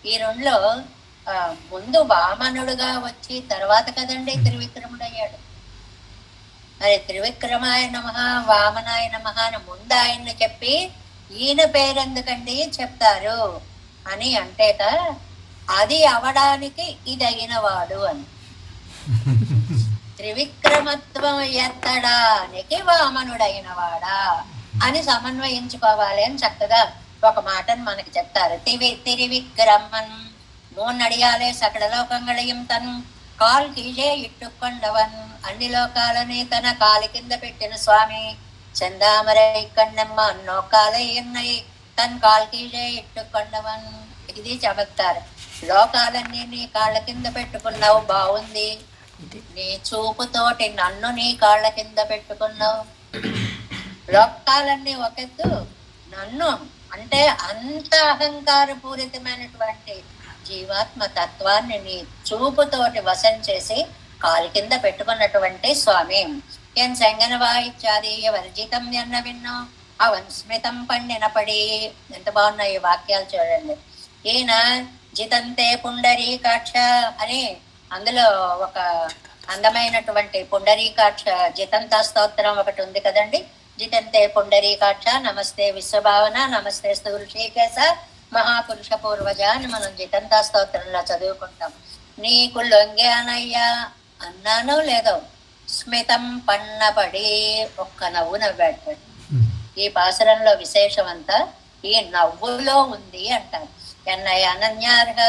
ఈ రెండులో ముందు వామనుడుగా వచ్చి తర్వాత కదండి త్రివిక్రముడు అయ్యాడు. మరి త్రివిక్రమాయ నమః వామనాయ నమః అని ముందు ఆయన్ని చెప్పి ఈయన పేరెందుకండి చెప్తారు అని అంటేట, అది అవడానికి ఇది అయిన వాడు అని. త్రివిక్రమత్వం ఎత్తడానికి వామనుడైన వాడా అని సమన్వయించుకోవాలి అని చక్కగా ఒక మాటను మనకి చెప్తారు. తిరివిక్రమన్ మూన్నడియాలే సకల లోకంగళయం తన్ కాల్ కీజే ఇట్టుకొండవన్. అన్ని లోకాలని తన కాలి కింద పెట్టిన స్వామి. చందామరై కన్నెమ్మ నోకాలై ఉన్నాయి తన్ కాల్ కీజే ఇట్టుకొండవన్. ఇది చమత్కారం. లోకాలన్నీ నీ కాళ్ళ కింద పెట్టుకున్నావు, బాగుంది. నీ చూపుతోటి నన్ను నీ కాళ్ళ కింద పెట్టుకున్నావు. లోకాలన్నీ ఒకెత్తు, నన్ను అంటే అంత అహంకార పూరితమైనటువంటి జీవాత్మ తత్వాన్ని నీ చూపుతోటి వశం చేసి కాలు కింద పెట్టుకున్నటువంటి స్వామి. ఎన్ సంగనవాయిత్యాదీయ వర్జితం ఎన్న విన్నో అవన్ స్మితం పండినపడి. ఎంత బాగున్నాయి ఈ వాక్యాలు చూడండి. ఈయన జితంతే పుండరీకాక్ష అని అందులో ఒక అందమైనటువంటి పుండరీకాక్ష జితంతా స్తోత్రం ఒకటి ఉంది కదండి. జితంతే పుండరీకాక్ష నమస్తే విశ్వభావన నమస్తే స్థూర్షికేశ మహాపురుష పూర్వజ అని మనం జితంతా స్తోత్రంలో చదువుకుంటాం. నీకు లొంగానయ్యా అన్నానో లేదో, స్మితం పన్నబడి ఒక్క నవ్వు నవ్వాడు. ఈ పాసురంలో విశేషం అంతా ఈ నవ్వులో ఉంది అంటారు. ఎన్నయ్య అనన్యార్హ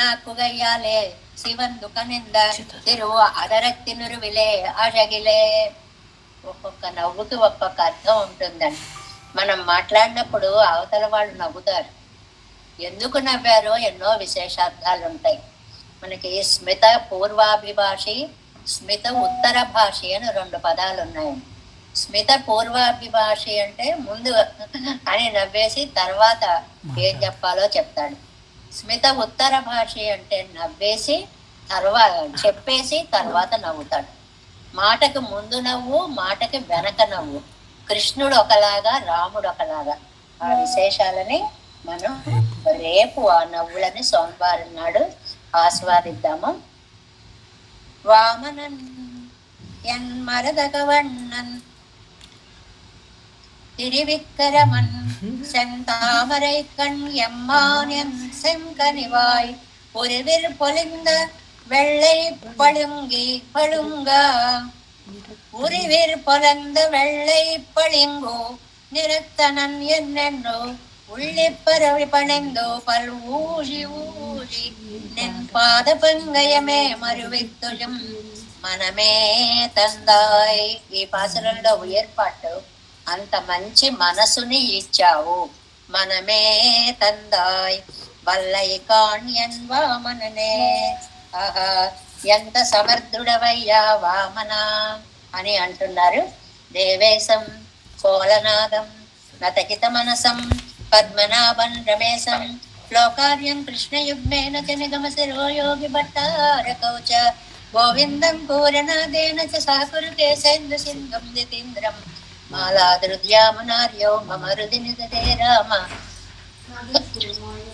నాకు గయ్యాలే శివన్ దుఃఖనింద తిరువు అదరక్తినురువిలే అజగిలే. ఒక్కొక్క నవ్వుకి ఒక్కొక్క అర్థం ఉంటుందండి. మనం మాట్లాడినప్పుడు అవతల వాళ్ళు నవ్వుతారు. ఎందుకు నవ్వారో ఎన్నో విశేషార్థాలు ఉంటాయి. మనకి స్మిత పూర్వాభిభాషి, స్మిత ఉత్తర భాషి అని 2 పదాలు ఉన్నాయండి. స్మిత పూర్వాభిభాషి అంటే ముందు అని నవ్వేసి తర్వాత ఏం చెప్పాలో చెప్తాడు. స్మిత ఉత్తర భాషి అంటే నవ్వేసి తర్వాత చెప్పేసి తర్వాత నవ్వుతాడు. మాటకు ముందు నవ్వు, మాటకి వెనక నవ్వు. కృష్ణుడు ఒకలాగా, రాముడు ఒకలాగా. ఆ విశేషాలని మనం రేపు ఆ నవ్వులని సోమవారం నాడు ఆస్వాదిద్దాము. వామనన్ ఎన్ మరదగవണ്ണన్ తిరివిక్కరమన్ செந்தாமரை கண் எம்மானியன் செங்கனிவாய் ஒருவிர் பொலிந்த வெள்ளை பழுங்கி பழுங்கா உருவிர் பொலந்த வெள்ளை பளிங்கோ நிறத்தனன் என்னென்னோ உள்ளிப்பரவி பணிந்தோ பல் ஊழி ஊழி நின் பாத பங்கயமே మరువిత్తుజం మనమే తందాయ్. ఈ పాసురంలో ఏర్పాటు అంత మంచి మనసుని ఇచ్చావు. మనమే తందాయ్ వల్లై కాణ్యన్ వామననే. ఆహా ఎంత సమర్థుడవయ్యా వామన అని అంటున్నారు. దేవేశం కోలనాదం నతకిత మనసం పద్మనాభన్ రమేశం లోకార్యం కృష్ణయుగ్మేన చ నిగమ శిరోయోగి భట్టారకౌచ గోవిందం పూరనాదేన చ సాకురుతే సేందు సింధుం దితీంద్రం మాలాదృద్యామునార్యో మమ హృది నిదతే రామ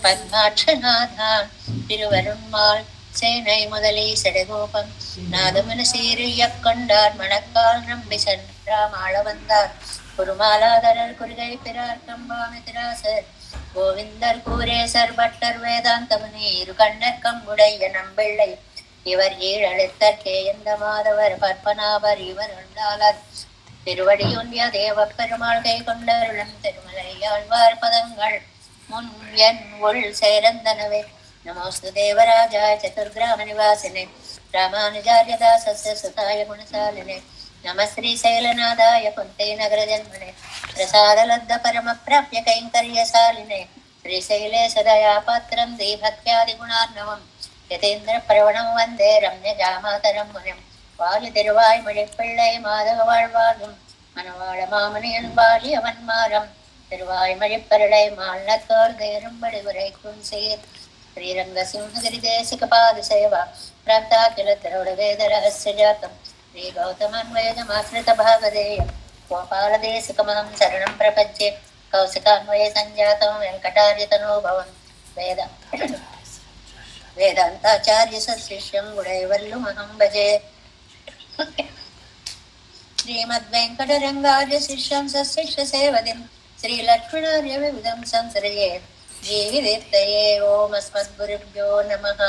பத்மாட்சநாதான் திருவருண்மாள் சேனை முதலி சடகோபம் நாதமன சீரிய கொண்டார் மணக்கால் நம்பி சென்றாமாள வந்தார் குருமாலாதரர் குருகை பிறார் கம்பாமிதிராசர் கோவிந்தர் கூரேசர் பட்டர் வேதாந்தமுனி இரு கண்ணர் கம்புடைய நம்பிள்ளை இவர் ஈழழுத்தற்கே எந்த மாதவர் பற்பனாவர் இவர் உண்டாளர் திருவடியுன்ய தேவ பெருமாள் கை கொண்டருளும் திருமலை ஆழ்வார் பதங்கள் முன் என் உள் சேரந்தனவே. நமோஸ்து தேவராஜாய சதுர்கிராம நிவாசினே ராமானுஜார்ய தாசஸ்ய சுதாய குணசாலினே நம ஸ்ரீ சைலநாதாய குந்தே நகர ஜன்மனே பிரசாதலப்த பரம பிராப்ய கைங்கர்யசாலினே ஸ்ரீசைலே சதயா பாத்திரம் தீபக்யாதி குணார்ணவம் யதேந்திர பிரவணம் வந்தே ரம்ய ஜாமாதரம் முனிம் வாழி திருவாய் மொழிப்பிள்ளை மாதவ வாழ்வாகும் மனவாழ மாமனியன் வாழி அவன் மாறம் திருவாய் மழிப்பருளை மாழ்நத்தோர் தேரும்படி உரைக்கும் சீர் ஸ்ரீரங்க சிம்ஹகிரி தேசிக பாத சேவா பிராப்தா கில திரோட வேத ரகசிய ஜாத்தம் ஸ்ரீ கௌதமன்வயமாசிரித பாகதேயம் கோபால தேசிகமஹம் சரணம் பிரபத்யே கௌசிகான்வய சஞ்சாதம் வெங்கடார்யதனோபவம் வேதாந்தாச்சாரிய சசிஷ்யம் குடைவல்லுமஹம் பஜே శ్రీమద్వేంకటరంగార్య శిష్యం సశిష్య సేవదిం శ్రీలక్ష్మణార్య వివిధం సంసర్యే జీవితయే. ఓం అస్మద్గురుభ్యో నమః.